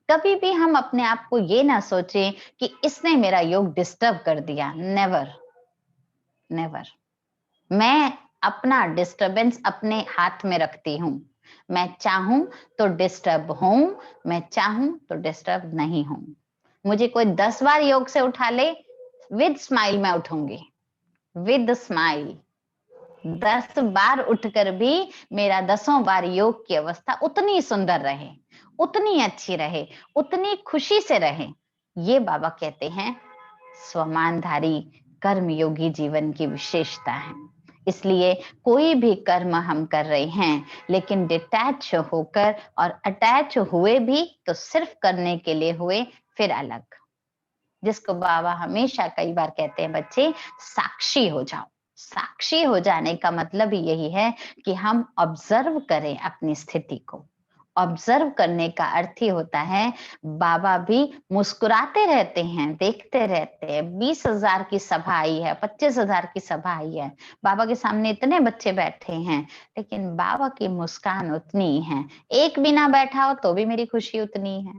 कभी भी हम अपने आप को ये ना सोचें कि इसने मेरा योग डिस्टर्ब कर दिया। Never, never. मैं अपना डिस्टरबेंस अपने हाथ में रखती हूँ। मैं चाहूं तो डिस्टर्ब हूं, मैं चाहूं तो डिस्टर्ब नहीं हूं। मुझे कोई 10 बार योग से उठा ले, विद स्माइल मैं उठूंगी, विद स्माइल। 10 बार उठकर भी मेरा 10 बार योग की अवस्था उतनी सुंदर रहे, उतनी अच्छी रहे, उतनी खुशी से रहे। ये बाबा कहते हैं स्वमानधारी कर्म योगी जीवन की विशेषता है। इसलिए कोई भी कर्म हम कर रहे हैं, लेकिन डिटैच होकर और अटैच हुए भी तो सिर्फ करने के लिए हुए, फिर अलग। जिसको बाबा हमेशा कई बार कहते हैं, बच्चे साक्षी हो जाओ। साक्षी हो जाने का मतलब यही है कि हम ऑब्जर्व करें अपनी स्थिति को। ऑब्जर्व करने का अर्थ ही होता है, बाबा भी मुस्कुराते रहते हैं, देखते रहते हैं। 20,000 की सभा आई है, 25,000 की सभा आई है, बाबा के सामने इतने बच्चे बैठे हैं, लेकिन बाबा की मुस्कान उतनी ही है। एक बिना बैठा हो तो भी मेरी खुशी उतनी है,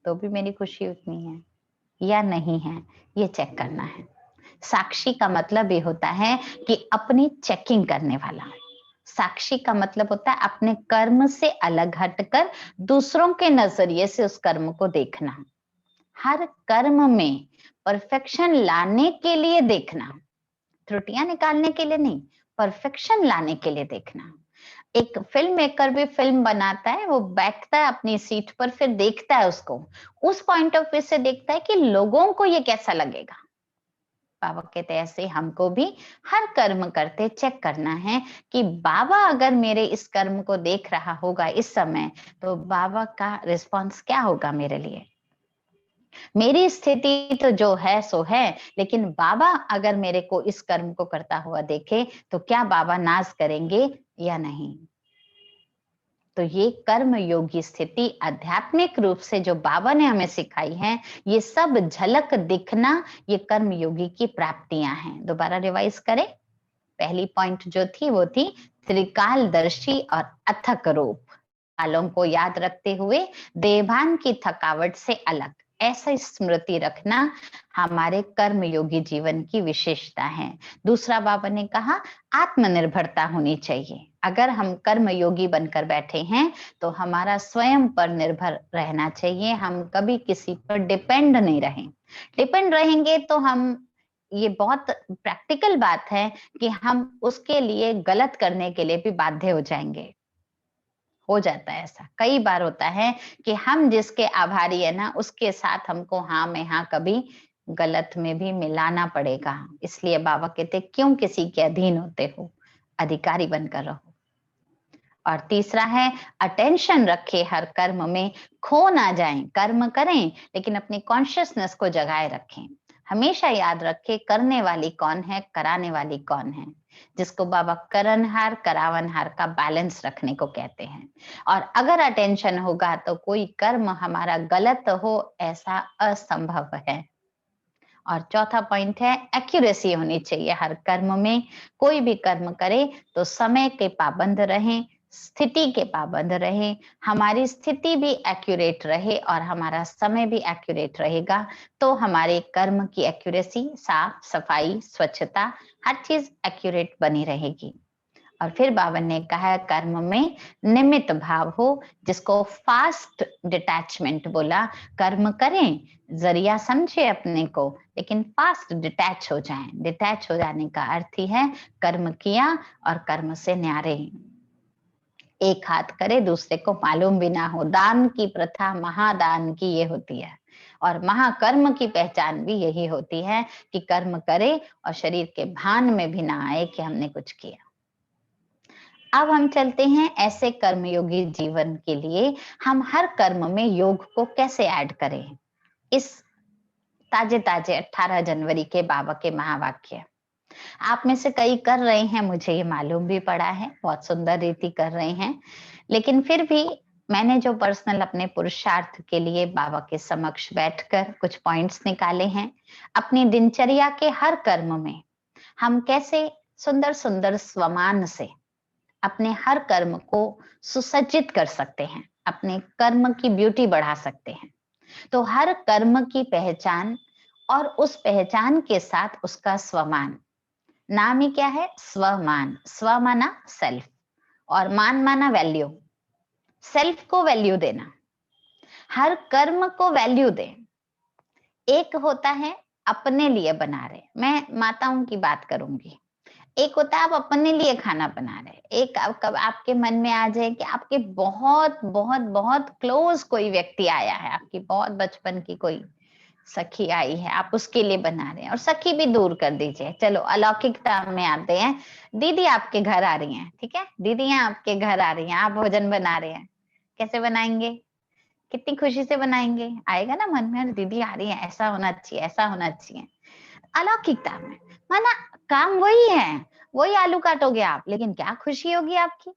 तो भी मेरी खुशी उतनी है या नहीं है, ये चेक करना है। साक्षी का मतलब ये होता है कि अपनी चेकिंग करने वाला। साक्षी का मतलब होता है अपने कर्म से अलग हटकर दूसरों के नजरिए से उस कर्म को देखना। हर कर्म में परफेक्शन लाने के लिए देखना, त्रुटियां निकालने के लिए नहीं, परफेक्शन लाने के लिए देखना। एक फिल्म मेकर भी फिल्म बनाता है, वो बैठता है अपनी सीट पर, फिर देखता है उसको, उस पॉइंट ऑफ व्यू से देखता है कि लोगों को ये कैसा लगेगा। बाबा कहते हैं ऐसे हमको भी हर कर्म करते चेक करना है कि बाबा अगर मेरे इस कर्म को देख रहा होगा इस समय, तो बाबा का रिस्पॉन्स क्या होगा मेरे लिए। मेरी स्थिति तो जो है सो है, लेकिन बाबा अगर मेरे को इस कर्म को करता हुआ देखे तो क्या बाबा नाज करेंगे या नहीं। तो ये कर्म योगी स्थिति आध्यात्मिक रूप से जो बाबा ने हमें सिखाई है, ये सब झलक दिखना, ये कर्म योगी की प्राप्तियां हैं। दोबारा रिवाइज करें। पहली पॉइंट जो थी वो थी त्रिकालदर्शी और अथक रूप, कालों को याद रखते हुए देभान की थकावट से अलग, ऐसा स्मृति रखना हमारे कर्म योगी जीवन की विशेषता है। दूसरा बाबा ने कहा आत्मनिर्भरता होनी चाहिए। अगर हम कर्म योगी बनकर बैठे हैं तो हमारा स्वयं पर निर्भर रहना चाहिए, हम कभी किसी पर डिपेंड नहीं रहें। डिपेंड रहेंगे तो हम ये बहुत प्रैक्टिकल बात है कि हम उसके लिए गलत करने के लिए भी बाध्य हो जाएंगे। हो जाता है ऐसा, कई बार होता है कि हम जिसके आभारी है ना, उसके साथ हमको हाँ में हाँ कभी गलत में भी मिलाना पड़ेगा। इसलिए बाबा कहते क्यों किसी के अधीन होते हो, अधिकारी बनकर रहो। और तीसरा है अटेंशन रखे हर कर्म में, खो ना जाएं, कर्म करें लेकिन अपनी कॉन्शियसनेस को जगाए रखें। हमेशा याद रखे करने वाली कौन है, कराने वाली कौन है, जिसको बाबा करनहार करावनहार का बैलेंस रखने को कहते हैं। और अगर अटेंशन होगा तो कोई कर्म हमारा गलत हो ऐसा असंभव है। और चौथा पॉइंट है एक्यूरेसी होनी चाहिए हर कर्म में। कोई भी कर्म करे तो समय के पाबंद रहें, स्थिति के पाबंद रहे, हमारी स्थिति भी एक्यूरेट रहे और हमारा समय भी एक्यूरेट रहेगा, तो हमारे कर्म की एक्यूरेसी, साफ सफाई, स्वच्छता, हर चीज एक्यूरेट बनी रहेगी। और फिर बाबा ने कहा कर्म में निमित्त भाव हो, जिसको फास्ट डिटैचमेंट बोला। कर्म करें, जरिया समझे अपने को, लेकिन फास्ट डिटैच हो जाएं। डिटैच हो जाने का अर्थ ही है कर्म किया और कर्म से न्यारे। एक हाथ करे दूसरे को मालूम भी ना हो। दान की प्रथा महादान की ये होती है, और महाकर्म की पहचान भी यही होती है कि कर्म करे और शरीर के भान में भी ना आए कि हमने कुछ किया। अब हम चलते हैं ऐसे कर्मयोगी जीवन के लिए हम हर कर्म में योग को कैसे ऐड करें। इस ताजे ताजे 18 जनवरी के बाबा के महावाक्य आप में से कई कर रहे हैं, मुझे ये मालूम भी पड़ा है, बहुत सुंदर रीति कर रहे हैं। लेकिन फिर भी मैंने जो पर्सनल अपने पुरुषार्थ के लिए बाबा के समक्ष बैठकर कुछ पॉइंट्स निकाले हैं, अपनी दिनचर्या के हर कर्म में हम कैसे सुंदर सुंदर स्वमान से अपने हर कर्म को सुसज्जित कर सकते हैं, अपने कर्म की ब्यूटी बढ़ा सकते हैं। तो हर कर्म की पहचान और उस पहचान के साथ उसका स्वमान, नाम ही क्या है, स्वमान। स्व माना सेल्फ और मान माना वैल्यू। सेल्फ को वैल्यू देना, हर कर्म को वैल्यू दें। एक होता है अपने लिए बना रहे, मैं माताओं की बात करूंगी। एक होता है आप अपने लिए खाना बना रहे। एक आपके मन में आ जाए कि आपके बहुत बहुत बहुत क्लोज कोई व्यक्ति आया है, आपकी बहुत बचपन की कोई सखी आई है, आप उसके लिए बना रहे हैं। और सखी भी दूर कर दीजिए, चलो अलौकिकता में आते हैं। दीदी आपके घर आ रही हैं, ठीक है, दीदियां आपके घर आ रही हैं, आप भोजन बना रहे हैं, कैसे बनाएंगे, कितनी खुशी से बनाएंगे, आएगा ना मन में, दीदी आ रही है, ऐसा होना चाहिए, ऐसा होना चाहिए। अलौकिकता में माना काम वही है, वही आलू काटोगे आप, लेकिन क्या खुशी होगी आपकी।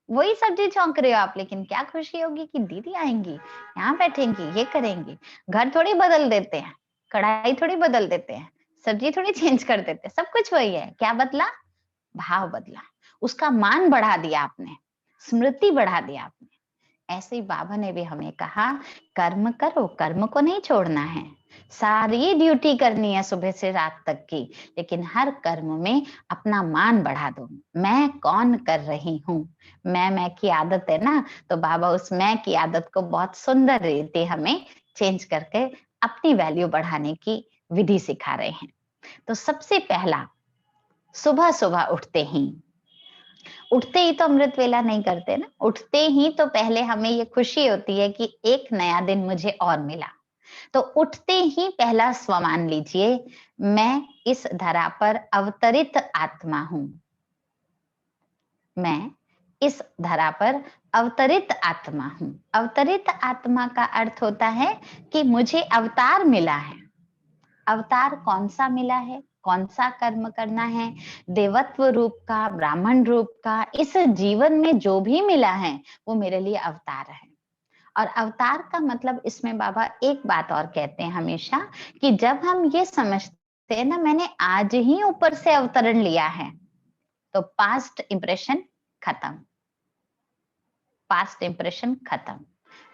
वही सब्जी छौंक रहे हो आप, लेकिन क्या खुशी होगी कि दीदी आएंगी, यहाँ बैठेंगी, ये करेंगी। घर थोड़ी बदल देते हैं, कढ़ाई थोड़ी बदल देते हैं, सब्जी थोड़ी चेंज कर देते हैं, सब कुछ वही है। क्या बदला, भाव बदला, उसका मान बढ़ा दिया आपने, स्मृति बढ़ा दिया आपने। ऐसे ही बाबा ने भी हमें कहा कर्म करो, कर्म को नहीं छोड़ना है, सारी ड्यूटी करनी है सुबह से रात तक की, लेकिन हर कर्म में अपना मान बढ़ा दो। मैं कौन कर रही हूँ, मैं की आदत है ना, तो बाबा उस मैं की आदत को बहुत सुंदर रीति हमें चेंज करके अपनी वैल्यू बढ़ाने की विधि सिखा रहे हैं। तो सबसे पहला, सुबह सुबह उठते ही तो अमृत वेला नहीं करते ना, उठते ही तो पहले हमें ये खुशी होती है कि एक नया दिन मुझे और मिला। तो उठते ही पहला स्वमान लीजिए, मैं इस धरा पर अवतरित आत्मा हूं। मैं इस धरा पर अवतरित आत्मा हूं। अवतरित आत्मा का अर्थ होता है कि मुझे अवतार मिला है। अवतार कौन सा मिला है, कौन सा कर्म करना है, देवत्व रूप का, ब्राह्मण रूप का, इस जीवन में जो भी मिला है वो मेरे लिए अवतार है। और अवतार का मतलब इसमें बाबा एक बात और कहते हैं हमेशा कि जब हम ये समझते हैं ना मैंने आज ही ऊपर से अवतरण लिया है, तो पास्ट इंप्रेशन खत्म, पास्ट इंप्रेशन खत्म।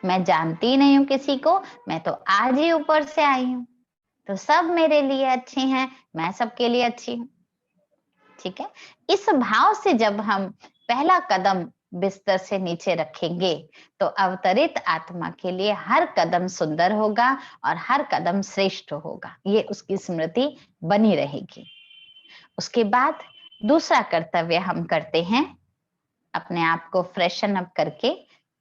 मैं जानती नहीं हूं किसी को, मैं तो आज ही ऊपर से आई हूं, तो सब मेरे लिए अच्छे हैं, मैं सबके लिए अच्छी हूँ। ठीक है, इस भाव से जब हम पहला कदम बिस्तर से नीचे रखेंगे तो अवतरित आत्मा के लिए हर कदम सुंदर होगा और हर कदम श्रेष्ठ होगा, ये उसकी स्मृति बनी रहेगी। उसके बाद दूसरा कर्तव्य हम करते हैं, अपने आप को फ्रेशन अप करके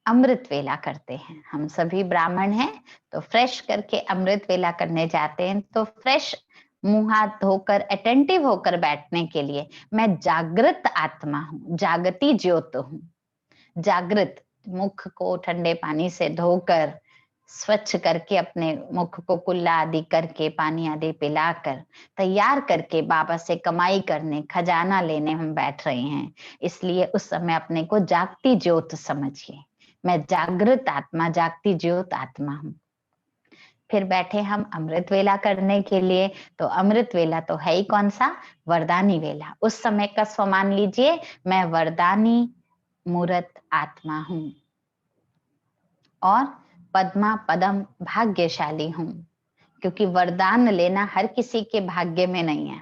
अमृत वेला करते हैं। हम सभी ब्राह्मण हैं तो फ्रेश करके अमृत वेला करने जाते हैं। तो फ्रेश मुंह हाथ धोकर अटेंटिव होकर बैठने के लिए मैं जागृत आत्मा हूँ, जागती ज्योत हूँ। जागृत मुख को ठंडे पानी से धोकर स्वच्छ करके अपने मुख को कुल्ला आदि करके पानी आदि पिलाकर तैयार करके बाबा से कमाई करने, खजाना लेने हम बैठ रहे हैं। इसलिए उस समय अपने को जागती ज्योत समझिए। मैं जागृत आत्मा, जागती ज्योत आत्मा हूँ। फिर बैठे हम अमृत वेला करने के लिए। तो अमृत वेला तो है ही कौन सा, वरदानी वेला। उस समय का स्व मान लीजिए, मैं वरदानी मूर्त आत्मा हूँ और पद्मा पदम भाग्यशाली हूँ, क्योंकि वरदान लेना हर किसी के भाग्य में नहीं है,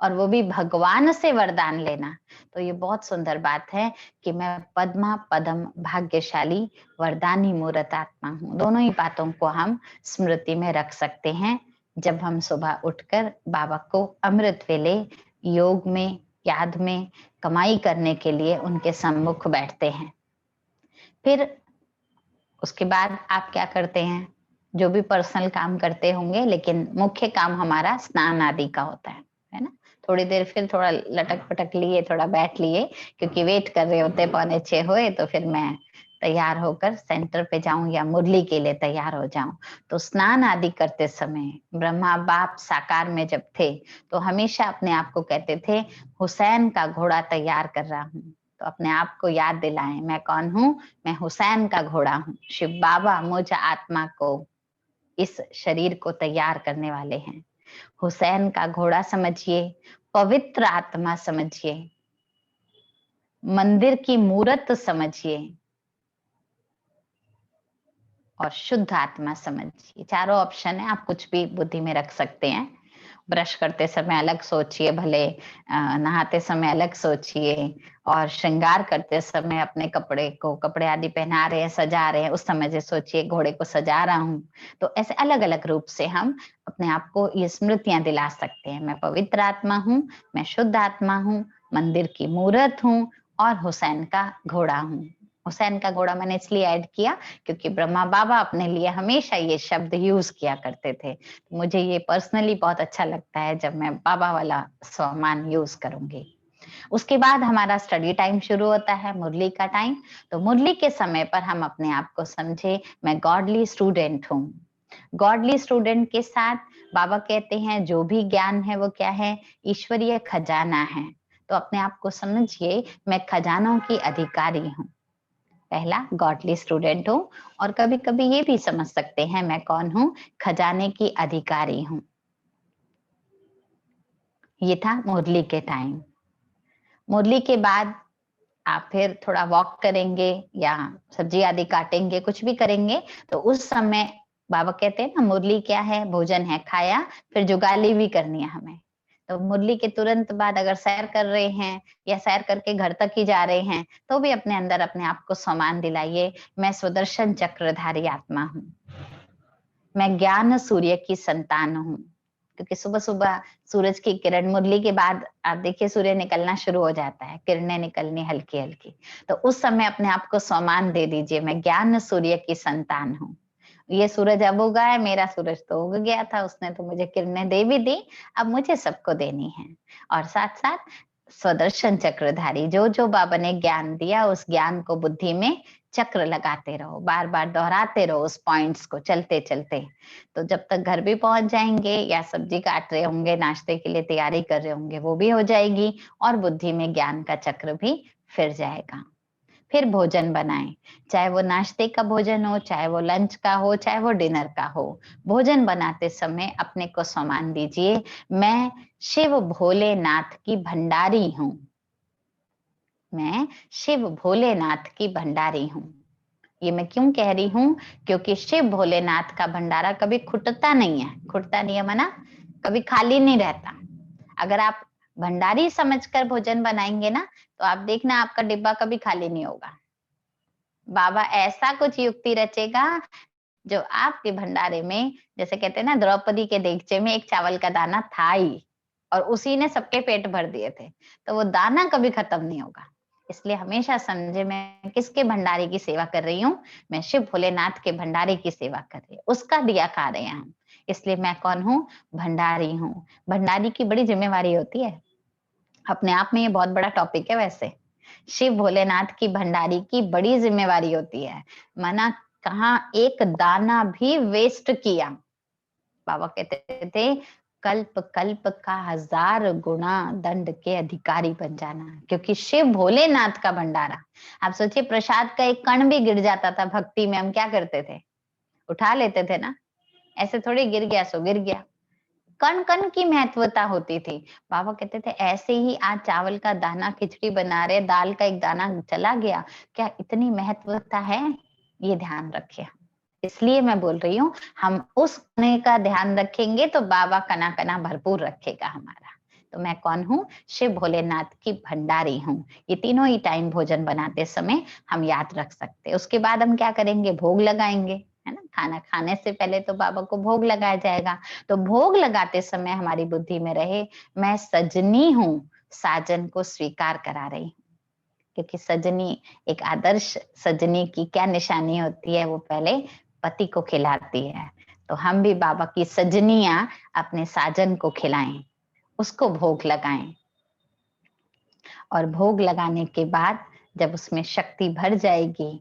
और वो भी भगवान से वरदान लेना। तो ये बहुत सुंदर बात है कि मैं पद्मा पदम भाग्यशाली वरदानी मूर्त आत्मा हूँ। दोनों ही बातों को हम स्मृति में रख सकते हैं जब हम सुबह उठकर बाबा को अमृत वेले योग में, याद में कमाई करने के लिए उनके सम्मुख बैठते हैं। फिर उसके बाद आप क्या करते हैं, जो भी पर्सनल काम करते होंगे, लेकिन मुख्य काम हमारा स्नान आदि का होता है ना। थोड़ी देर फिर थोड़ा लटक पटक लिए, थोड़ा बैठ लिए, क्योंकि वेट कर रहे होते 5:45 हुए तो फिर मैं तैयार होकर सेंटर पे जाऊं या मुरली के लिए तैयार हो जाऊं। तो स्नान आदि करते समय ब्रह्मा बाप साकार में जब थे तो हमेशा अपने आप को कहते थे, हुसैन का घोड़ा तैयार कर रहा हूँ। तो अपने आप को याद दिलाएं, मैं कौन हूँ, मैं हुसैन का घोड़ा हूँ। शिव बाबा मुझ आत्मा को, इस शरीर को तैयार करने वाले हैं। हुसैन का घोड़ा समझिए, पवित्र आत्मा समझिए, मंदिर की मूर्त समझिए और शुद्ध आत्मा समझिए। चारों ऑप्शन है, आप कुछ भी बुद्धि में रख सकते हैं। ब्रश करते समय अलग सोचिए, भले नहाते समय अलग सोचिए, और श्रृंगार करते समय अपने कपड़े आदि पहना रहे हैं, सजा रहे हैं, उस समय से सोचिए घोड़े को सजा रहा हूँ। तो ऐसे अलग अलग रूप से हम अपने आप को ये स्मृतियां दिला सकते हैं। मैं पवित्र आत्मा हूँ, मैं शुद्ध आत्मा हूँ, मंदिर की मूर्त हूँ और हुसैन का घोड़ा हूँ। हुसैन का घोड़ा मैंने इसलिए ऐड किया क्योंकि ब्रह्मा बाबा अपने लिए हमेशा ये शब्द यूज किया करते थे। मुझे ये पर्सनली बहुत अच्छा लगता है जब मैं बाबा वाला स्वमान यूज करूंगी। उसके बाद हमारा स्टडी टाइम शुरू होता है, मुरली का टाइम। तो मुरली के समय पर हम अपने आप को समझे, मैं गॉडली स्टूडेंट हूँ। गॉडली स्टूडेंट के साथ बाबा कहते हैं जो भी ज्ञान है वो क्या है, ईश्वरीय खजाना है। तो अपने आप को समझिए, मैं खजानों की अधिकारी हूँ। पहला गॉडली स्टूडेंट हूँ, और कभी कभी ये भी समझ सकते हैं मैं कौन हूँ, खजाने की अधिकारी हूँ। ये था मुरली के टाइम। मुरली के बाद आप फिर थोड़ा वॉक करेंगे या सब्जी आदि काटेंगे, कुछ भी करेंगे। तो उस समय बाबा कहते हैं ना, मुरली क्या है, भोजन है, खाया फिर जुगाली भी करनी है हमें। तो मुरली के तुरंत बाद अगर सैर कर रहे हैं या सैर करके घर तक ही जा रहे हैं तो भी अपने अंदर अपने आप को सम्मान दिलाइए, मैं सुदर्शन चक्रधारी आत्मा हूँ, मैं ज्ञान सूर्य की संतान हूँ। क्योंकि सुबह सुबह सूरज की किरण, मुरली के बाद आप देखिए सूर्य निकलना शुरू हो जाता है, किरणें निकलनी हल्की हल्की। तो उस समय अपने आप को सम्मान दे दीजिए, मैं ज्ञान सूर्य की संतान हूँ। ये सूरज अब उगा है, मेरा सूरज तो उग गया था, उसने तो मुझे किरणें दे भी दी, अब मुझे सबको देनी है। और साथ साथ स्वदर्शन चक्रधारी, जो जो बाबा ने ज्ञान दिया उस ज्ञान को बुद्धि में चक्र लगाते रहो, बार बार दोहराते रहो उस पॉइंट्स को चलते चलते। तो जब तक घर भी पहुंच जाएंगे या सब्जी काट रहे होंगे, नाश्ते के लिए तैयारी कर रहे होंगे, वो भी हो जाएगी और बुद्धि में ज्ञान का चक्र भी फिर जाएगा। फिर भोजन बनाएं, चाहे वो नाश्ते का भोजन हो, चाहे वो लंच का हो, चाहे वो डिनर का हो। भोजन बनाते समय अपने को सम्मान दीजिए, मैं शिव भोलेनाथ की भंडारी हूँ, मैं शिव भोलेनाथ की भंडारी हूँ। ये मैं क्यों कह रही हूँ, क्योंकि शिव भोलेनाथ का भंडारा कभी खुटता नहीं है। खुटता नहीं है माना कभी खाली नहीं रहता। अगर आप भंडारी समझकर भोजन बनाएंगे ना, तो आप देखना आपका डिब्बा कभी खाली नहीं होगा। बाबा ऐसा कुछ युक्ति रचेगा जो आपके भंडारे में, जैसे कहते हैं ना, द्रौपदी के देगचे में एक चावल का दाना था ही और उसी ने सबके पेट भर दिए थे, तो वो दाना कभी खत्म नहीं होगा। इसलिए हमेशा समझे मैं किसके भंडारे की सेवा कर रही हूँ, मैं शिव भोलेनाथ के भंडारे की सेवा कर रही हूँ, उसका दिया खा रहे हैं हम। इसलिए मैं कौन हूँ? भंडारी हूँ। भंडारी की बड़ी जिम्मेवारी होती है, अपने आप में ये बहुत बड़ा टॉपिक है। वैसे शिव भोलेनाथ की भंडारी की बड़ी जिम्मेवारी होती है। मना कहाँ एक दाना भी वेस्ट किया। बाबा कहते थे कल्प कल्प का 1000 गुना दंड के अधिकारी बन जाना, क्योंकि शिव भोलेनाथ का भंडारा। आप सोचिए, प्रसाद का एक कण भी गिर जाता था भक्ति में, हम क्या करते थे? उठा लेते थे ना, ऐसे थोड़ी गिर गया सो गिर गया। कण कण की महत्वता होती थी। बाबा कहते थे ऐसे ही आज चावल का दाना खिचड़ी बना रहे, दाल का एक दाना चला गया, क्या इतनी महत्वता है? ये ध्यान रखिए। इसलिए मैं बोल रही हूँ, हम उस कने का ध्यान रखेंगे तो बाबा कना कना भरपूर रखेगा हमारा। तो मैं कौन हूँ? शिव भोलेनाथ की भंडारी हूँ। ये तीनों ही टाइम भोजन बनाते समय हम याद रख सकते हैं। उसके बाद हम क्या करेंगे? भोग लगाएंगे, है ना। खाना खाने से पहले तो बाबा को भोग लगाया जाएगा। तो भोग लगाते समय हमारी बुद्धि में रहे, मैं सजनी हूँ, साजन को स्वीकार करा रही हूँ। क्योंकि सजनी, एक आदर्श सजनी की क्या निशानी होती है? वो पहले पति को खिलाती है। तो हम भी बाबा की सजनियां अपने साजन को खिलाएं, उसको भोग लगाएं। और भोग लगाने के बाद जब उसमें शक्ति भर जाएगी,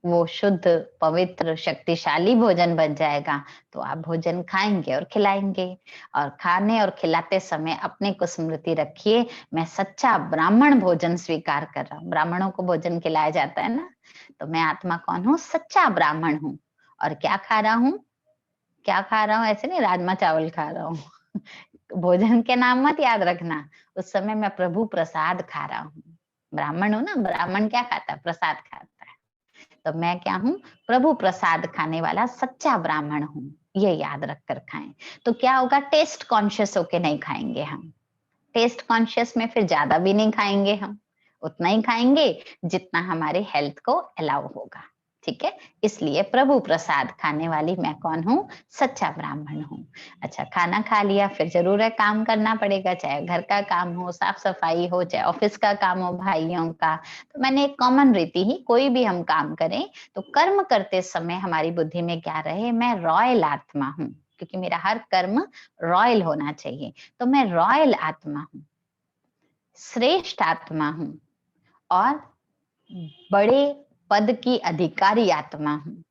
वो शुद्ध पवित्र शक्तिशाली भोजन बन जाएगा, तो आप भोजन खाएंगे और खिलाएंगे। और खाने और खिलाते समय अपने को स्मृति रखिए, मैं सच्चा ब्राह्मण भोजन स्वीकार कर रहा हूँ। ब्राह्मणों को भोजन खिलाया जाता है ना, तो मैं आत्मा कौन हूँ? सच्चा ब्राह्मण हूँ। और क्या खा रहा हूँ? क्या खा रहा हूँ? ऐसे नहीं राजमा चावल खा रहा हूँ। भोजन के नाम मत याद रखना, उस समय मैं प्रभु प्रसाद खा रहा हूँ। ब्राह्मण हूँ ना, ब्राह्मण क्या खाता है? प्रसाद खाता है। तो मैं क्या हूँ? प्रभु प्रसाद खाने वाला सच्चा ब्राह्मण हूँ। ये याद रख कर खाएं। तो क्या होगा? टेस्ट कॉन्शियस होके नहीं खाएंगे हम। टेस्ट कॉन्शियस में फिर ज्यादा भी नहीं खाएंगे हम, उतना ही खाएंगे जितना हमारे हेल्थ को अलाउ होगा। ठीक है, इसलिए प्रभु प्रसाद खाने वाली मैं कौन हूँ? सच्चा ब्राह्मण हूँ। अच्छा, खाना खा लिया, फिर जरूर है काम करना पड़ेगा, चाहे घर का काम हो, साफ सफाई हो, चाहे ऑफिस का काम हो, भाइयों का। तो मैंने एक कॉमन रीति ही, कोई भी हम काम करें तो कर्म करते समय हमारी बुद्धि में क्या रहे? मैं रॉयल आत्मा हूँ, क्योंकि मेरा हर कर्म रॉयल होना चाहिए। तो मैं रॉयल आत्मा हूँ, श्रेष्ठ आत्मा हूँ और बड़े पद की अधिकारी आत्मा हूँ।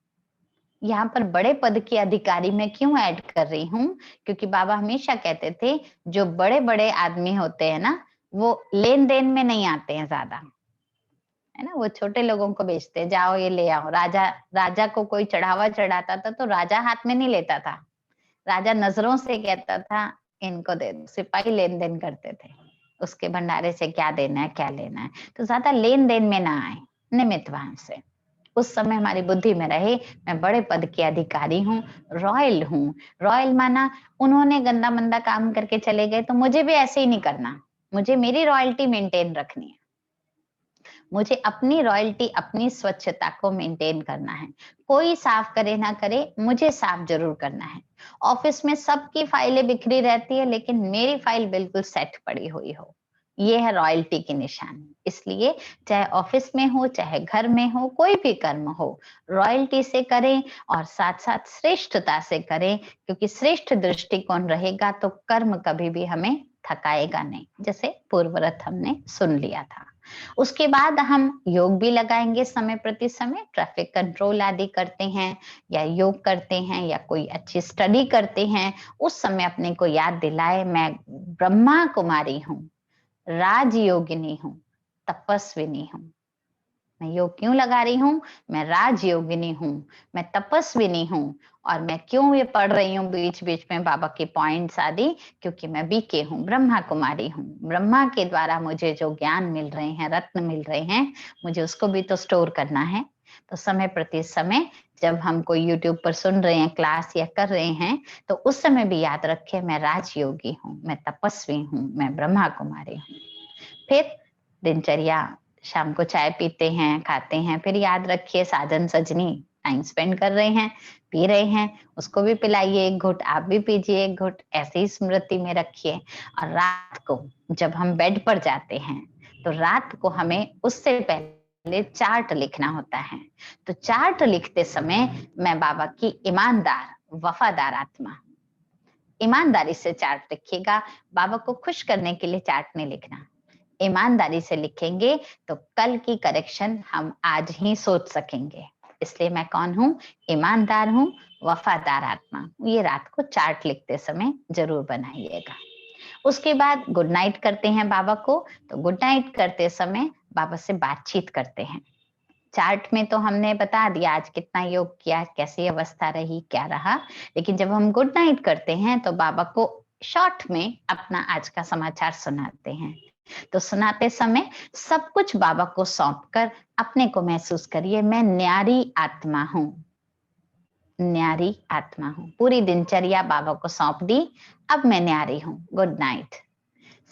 यहाँ पर बड़े पद की अधिकारी मैं क्यों ऐड कर रही हूँ? क्योंकि बाबा हमेशा कहते थे जो बड़े बड़े आदमी होते हैं ना, वो लेन देन में नहीं आते हैं ज्यादा, है ना। वो छोटे लोगों को बेचते हैं, जाओ ये ले आओ। राजा राजा को कोई चढ़ावा चढ़ाता था तो राजा हाथ में नहीं लेता था, राजा नजरों से कहता था इनको दे दो। सिपाही लेन देन करते थे, उसके भंडारे से क्या देना है क्या लेना है। तो ज्यादा लेन देन में ना आए, निमित्त भाव से उस समय हमारी बुद्धि में रहे, मैं बड़े पद के अधिकारी हूँ, रॉयल हूँ। रॉयल माना उन्होंने गंदा मंदा काम करके चले गए तो मुझे भी ऐसे ही नहीं करना, मुझे मेरी रॉयल्टी मेंटेन रखनी है। मुझे अपनी रॉयल्टी, अपनी स्वच्छता को मेंटेन करना है। कोई साफ करे ना करे, मुझे साफ जरूर करना है। ऑफिस में सबकी फाइलें बिखरी रहती है, लेकिन मेरी फाइल बिल्कुल सेट पड़ी हुई हो, ये है रॉयल्टी की निशानी। इसलिए चाहे ऑफिस में हो, चाहे घर में हो, कोई भी कर्म हो, रॉयल्टी से करें और साथ साथ श्रेष्ठता से करें, क्योंकि श्रेष्ठ दृष्टिकोण रहेगा तो कर्म कभी भी हमें थकाएगा नहीं। जैसे पूर्वरत हमने सुन लिया था। उसके बाद हम योग भी लगाएंगे समय प्रति समय, ट्रैफिक कंट्रोल आदि करते हैं या योग करते हैं या कोई अच्छी स्टडी करते हैं, उस समय अपने को याद दिलाए मैं ब्रह्मा कुमारी हूँ, राजयोगिनी हूँ, तपस्विनी हूँ। मैं योग क्यों लगा रही हूँ? मैं राजयोगिनी हूँ, मैं तपस्विनी हूँ। और मैं क्यों ये पढ़ रही हूँ बीच बीच में बाबा के पॉइंट्स आदि? क्योंकि मैं बीके हूँ, ब्रह्मा कुमारी हूँ। ब्रह्मा के द्वारा मुझे जो ज्ञान मिल रहे हैं, रत्न मिल रहे हैं, मुझे उसको भी तो स्टोर करना है। तो समय प्रति समय जब हम कोई YouTube पर सुन रहे हैं क्लास या कर रहे हैं, तो उस समय भी याद रखें मैं राजयोगी हूँ, मैं तपस्वी हूँ, मैं ब्रह्मा कुमारी हूँ। फिर दिनचर्या, शाम को चाय पीते हैं, खाते हैं, फिर याद रखिए साजन सजनी टाइम स्पेंड कर रहे हैं, पी रहे हैं, उसको भी पिलाइए एक घुट, आप भी पीजिए एक घुट, ऐसे ही स्मृति में रखिए। और रात को जब हम बेड पर जाते हैं, तो रात को हमें उससे पहले चार्ट लिखना होता है। तो चार्ट लिखते समय मैं बाबा की ईमानदार, वफादार आत्मा, ईमानदारी से चार्ट लिखिएगा। बाबा को खुश करने के लिए चार्ट नहीं लिखना। ईमानदारी से लिखेंगे तो कल की करेक्शन हम आज ही सोच सकेंगे। इसलिए मैं कौन हूँ? ईमानदार हूँ, वफादार आत्मा। ये रात को चार्ट लिखते समय जरूर बनाइएगा। उसके बाद गुड नाइट करते हैं बाबा को। तो गुड नाइट करते समय बाबा से बातचीत करते हैं। चार्ट में तो हमने बता दिया आज कितना योग किया, कैसी अवस्था रही, क्या रहा। लेकिन जब हम गुड नाइट करते हैं तो बाबा को शॉर्ट में अपना आज का समाचार सुनाते हैं। तो सुनाते समय सब कुछ बाबा को सौंपकर अपने को महसूस करिए, मैं न्यारी आत्मा हूँ, न्यारी आत्मा हूँ। पूरी दिनचर्या बाबा को सौंप दी, अब मैं न्यारी हूँ। गुड नाइट,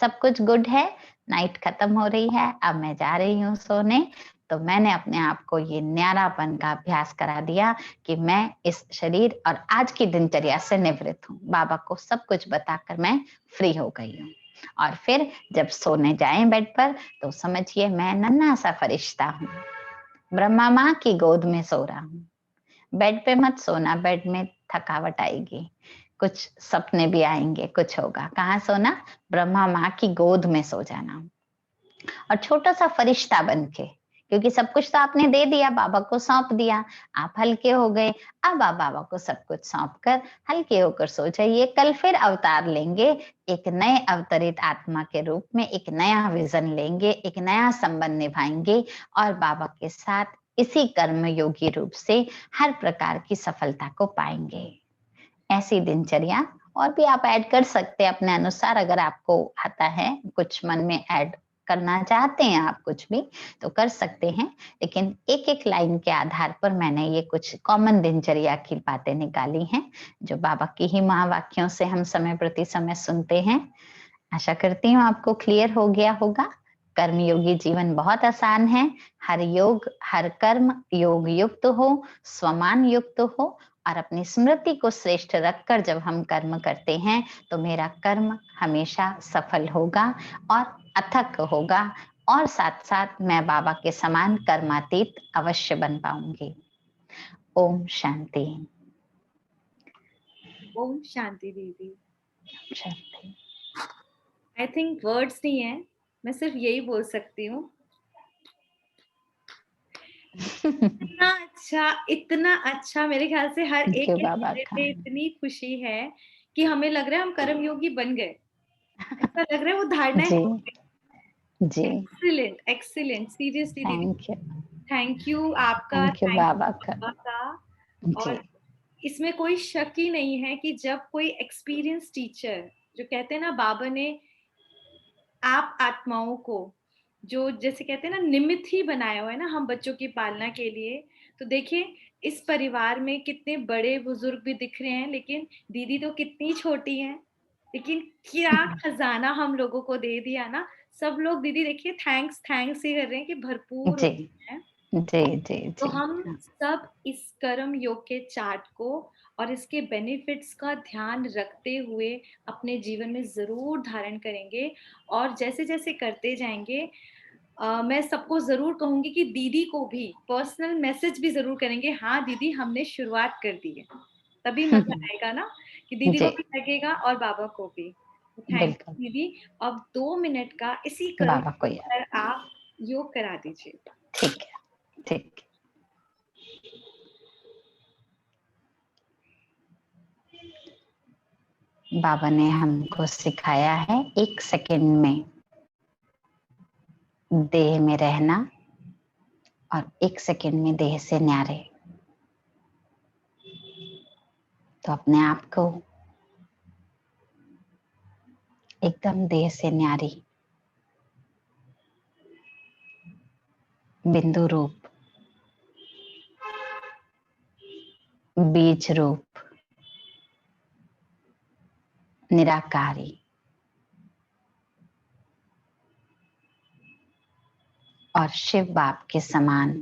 सब कुछ गुड है, नाइट खत्म हो रही है, अब मैं जा रही हूँ सोने। तो मैंने अपने आप को ये न्यारापन का अभ्यास करा दिया कि मैं इस शरीर और आज की दिनचर्या से निवृत्त हूँ। बाबा को सब कुछ बताकर मैं फ्री हो गई हूँ। और फिर जब सोने जाएं बेड पर, तो समझिए मैं नन्हा सा फरिश्ता हूँ, ब्रह्मा माँ की गोद में सो रहा हूँ। बेड पे मत सोना, बेड में थकावट आएगी, कुछ सपने भी आएंगे, कुछ होगा। कहाँ सोना? ब्रह्मा माँ की गोद में सो जाना। और छोटा सा फरिश्ता बन के, क्योंकि सब कुछ तो आपने दे दिया, बाबा को सौंप दिया, आप हल्के हो गए। अब आप बाबा को सब कुछ सौंप कर हल्के होकर सो जाइए। कल फिर अवतार लेंगे, एक नए अवतरित आत्मा के रूप में एक नया विजन लेंगे, एक नया संबंध निभाएंगे और बाबा के साथ इसी कर्म योगी रूप से हर प्रकार की सफलता को पाएंगे। ऐसी दिनचर्या और भी आप ऐड कर सकते हैं अपने अनुसार। अगर आपको आता है, कुछ मन में ऐड करना चाहते हैं आप कुछ भी, तो कर सकते हैं। लेकिन एक एक लाइन के आधार पर मैंने ये कुछ कॉमन दिनचर्या की बातें निकाली हैं, जो बाबा की ही महावाक्यों से हम समय प्रति समय सुनते हैं। आशा करती हूँ आपको क्लियर हो गया होगा। कर्मयोगी जीवन बहुत आसान है। हर योग, हर कर्म योग युक्त हो, स्वमान युक्त हो, और अपनी स्मृति को श्रेष्ठ रखकर जब हम कर्म करते हैं तो मेरा कर्म हमेशा सफल होगा और अथक होगा, और साथ साथ मैं बाबा के समान कर्मातीत अवश्य बन पाऊंगी। ओम शांति। ओम शांति दीदी। शांति। आई थिंक वर्ड्स नहीं है, मैं सिर्फ यही बोल सकती हूँ, इतना अच्छा मेरे ख्याल से हर थैंक एक यू के बाबा चेहरे का। पे इतनी खुशी है कि हमें लग रहा है हम कर्मयोगी बन गए। ऐसा लग रहा है वो धारणाएं जी हो गई। जी, एक्सीलेंट एक्सीलेंट, सीरियसली दीदी, थैंक यू, थैंक यू आपका, thank you thank Baba you का। बाबा का। जी और इसमें कोई शक ही नहीं है कि जब कोई एक्सपीरियंस टीचर, जो कहते हैं ना बाबा ने आप आत्माओं को, जो जैसे कहते हैं ना निमित्त ही बनाया हुआ है ना हम बच्चों की पालना के लिए। तो देखिए इस परिवार में कितने बड़े बुजुर्ग भी दिख रहे हैं, लेकिन दीदी तो कितनी छोटी हैं, लेकिन क्या खजाना हम लोगों को दे दिया ना। सब लोग दीदी देखिए थैंक्स थैंक्स ही कर रहे हैं कि भरपूर हो जी गए हैं। जी जी तो जी। हम सब इस कर्म योग के चार्ट को और इसके बेनिफिट्स का ध्यान रखते हुए अपने जीवन में जरूर धारण करेंगे। और जैसे जैसे करते जाएंगे, मैं सबको जरूर कहूंगी कि दीदी को भी पर्सनल मैसेज भी जरूर करेंगे, हाँ दीदी हमने शुरुआत कर दी है। तभी मजा आएगा ना, कि दीदी को जी भी लगेगा और बाबा को भी। तो थैंक बिल्कुल। यू दीदी। अब 2 मिनट का इसी कर्म बाबा को याद। पर आप योग करा दीजिए। ठीक है, ठीक है। बाबा ने हमको सिखाया है 1 सेकंड में देह में रहना और 1 सेकंड में देह से न्यारे। तो अपने आप को एकदम देह से न्यारी, बिंदु रूप बीज रूप निराकारी और शिव बाप के समान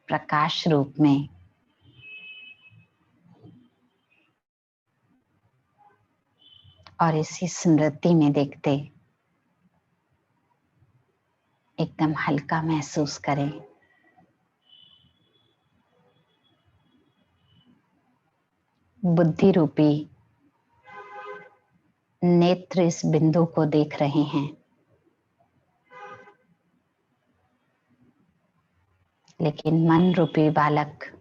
प्रकाश रूप में और इसी स्मृति में देखते एकदम हल्का महसूस करें। बुद्धि रूपी नेत्र इस बिंदु को देख रहे हैं, लेकिन मन रूपी बालक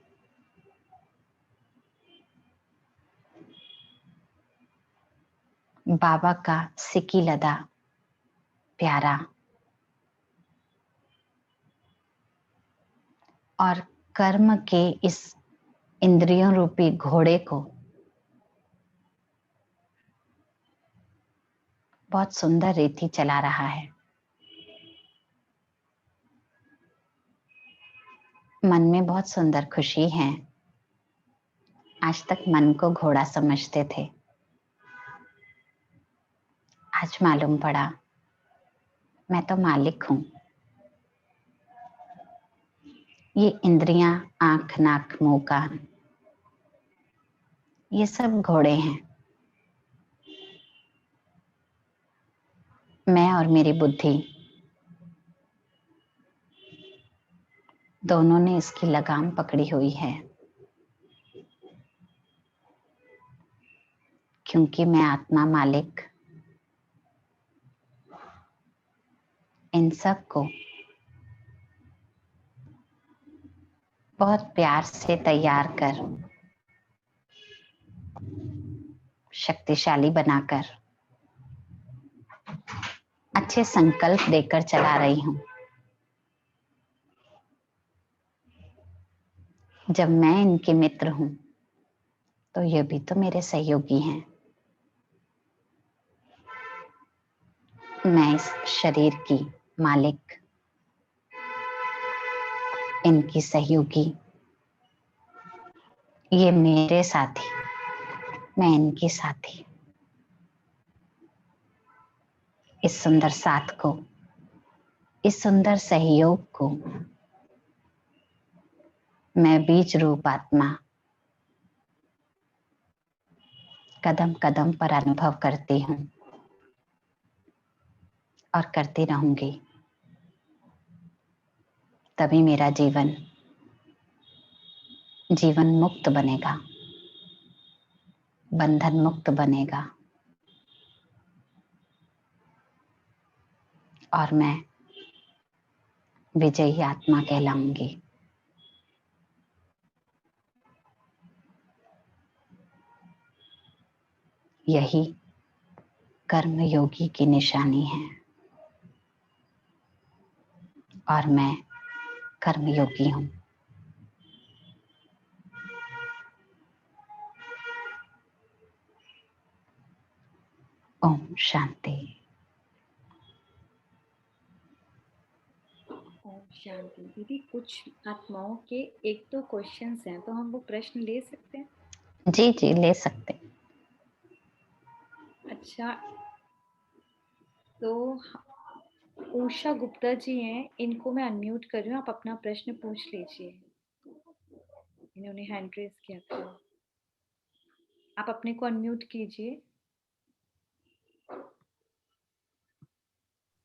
बाबा का सिकी लदा प्यारा और कर्म के इस इंद्रियों रूपी घोड़े को बहुत सुंदर रीति चला रहा है। मन में बहुत सुंदर खुशी है। आज तक मन को घोड़ा समझते थे, आज मालूम पड़ा मैं तो मालिक हूं। ये इंद्रियां, आंख, नाक, मुंह, कान, ये सब घोड़े हैं। मैं और मेरी बुद्धि दोनों ने इसकी लगाम पकड़ी हुई है, क्योंकि मैं आत्मा मालिक इन सब को बहुत प्यार से तैयार कर, शक्तिशाली बनाकर, अच्छे संकल्प देकर चला रही हूं। जब मैं इनके मित्र हूं तो ये भी तो मेरे सहयोगी हैं। मैं इस शरीर की मालिक, इनकी सहयोगी, ये मेरे साथी, मैं इनकी साथी। इस सुंदर साथ को, इस सुंदर सहयोग को मैं बीज रूप आत्मा कदम कदम पर अनुभव करती हूं और करती रहूंगी। तभी मेरा जीवन जीवन मुक्त बनेगा, बंधन मुक्त बनेगा और मैं विजयी आत्मा कहलाऊंगी। यही कर्म योगी की निशानी है और मैं कर्म योगी हूं। ओम शांति। ओम शांति। दीदी, कुछ आत्माओं के एक दो क्वेश्चंस हैं, तो हम वो प्रश्न ले सकते हैं? जी जी, ले सकते। अच्छा, तो उषा गुप्ता जी हैं, इनको मैं अनम्यूट कर रही हूँ, आप अपना प्रश्न पूछ लीजिए। इन्होंने हैंड रेज किया था, आप अपने को अनम्यूट कीजिए।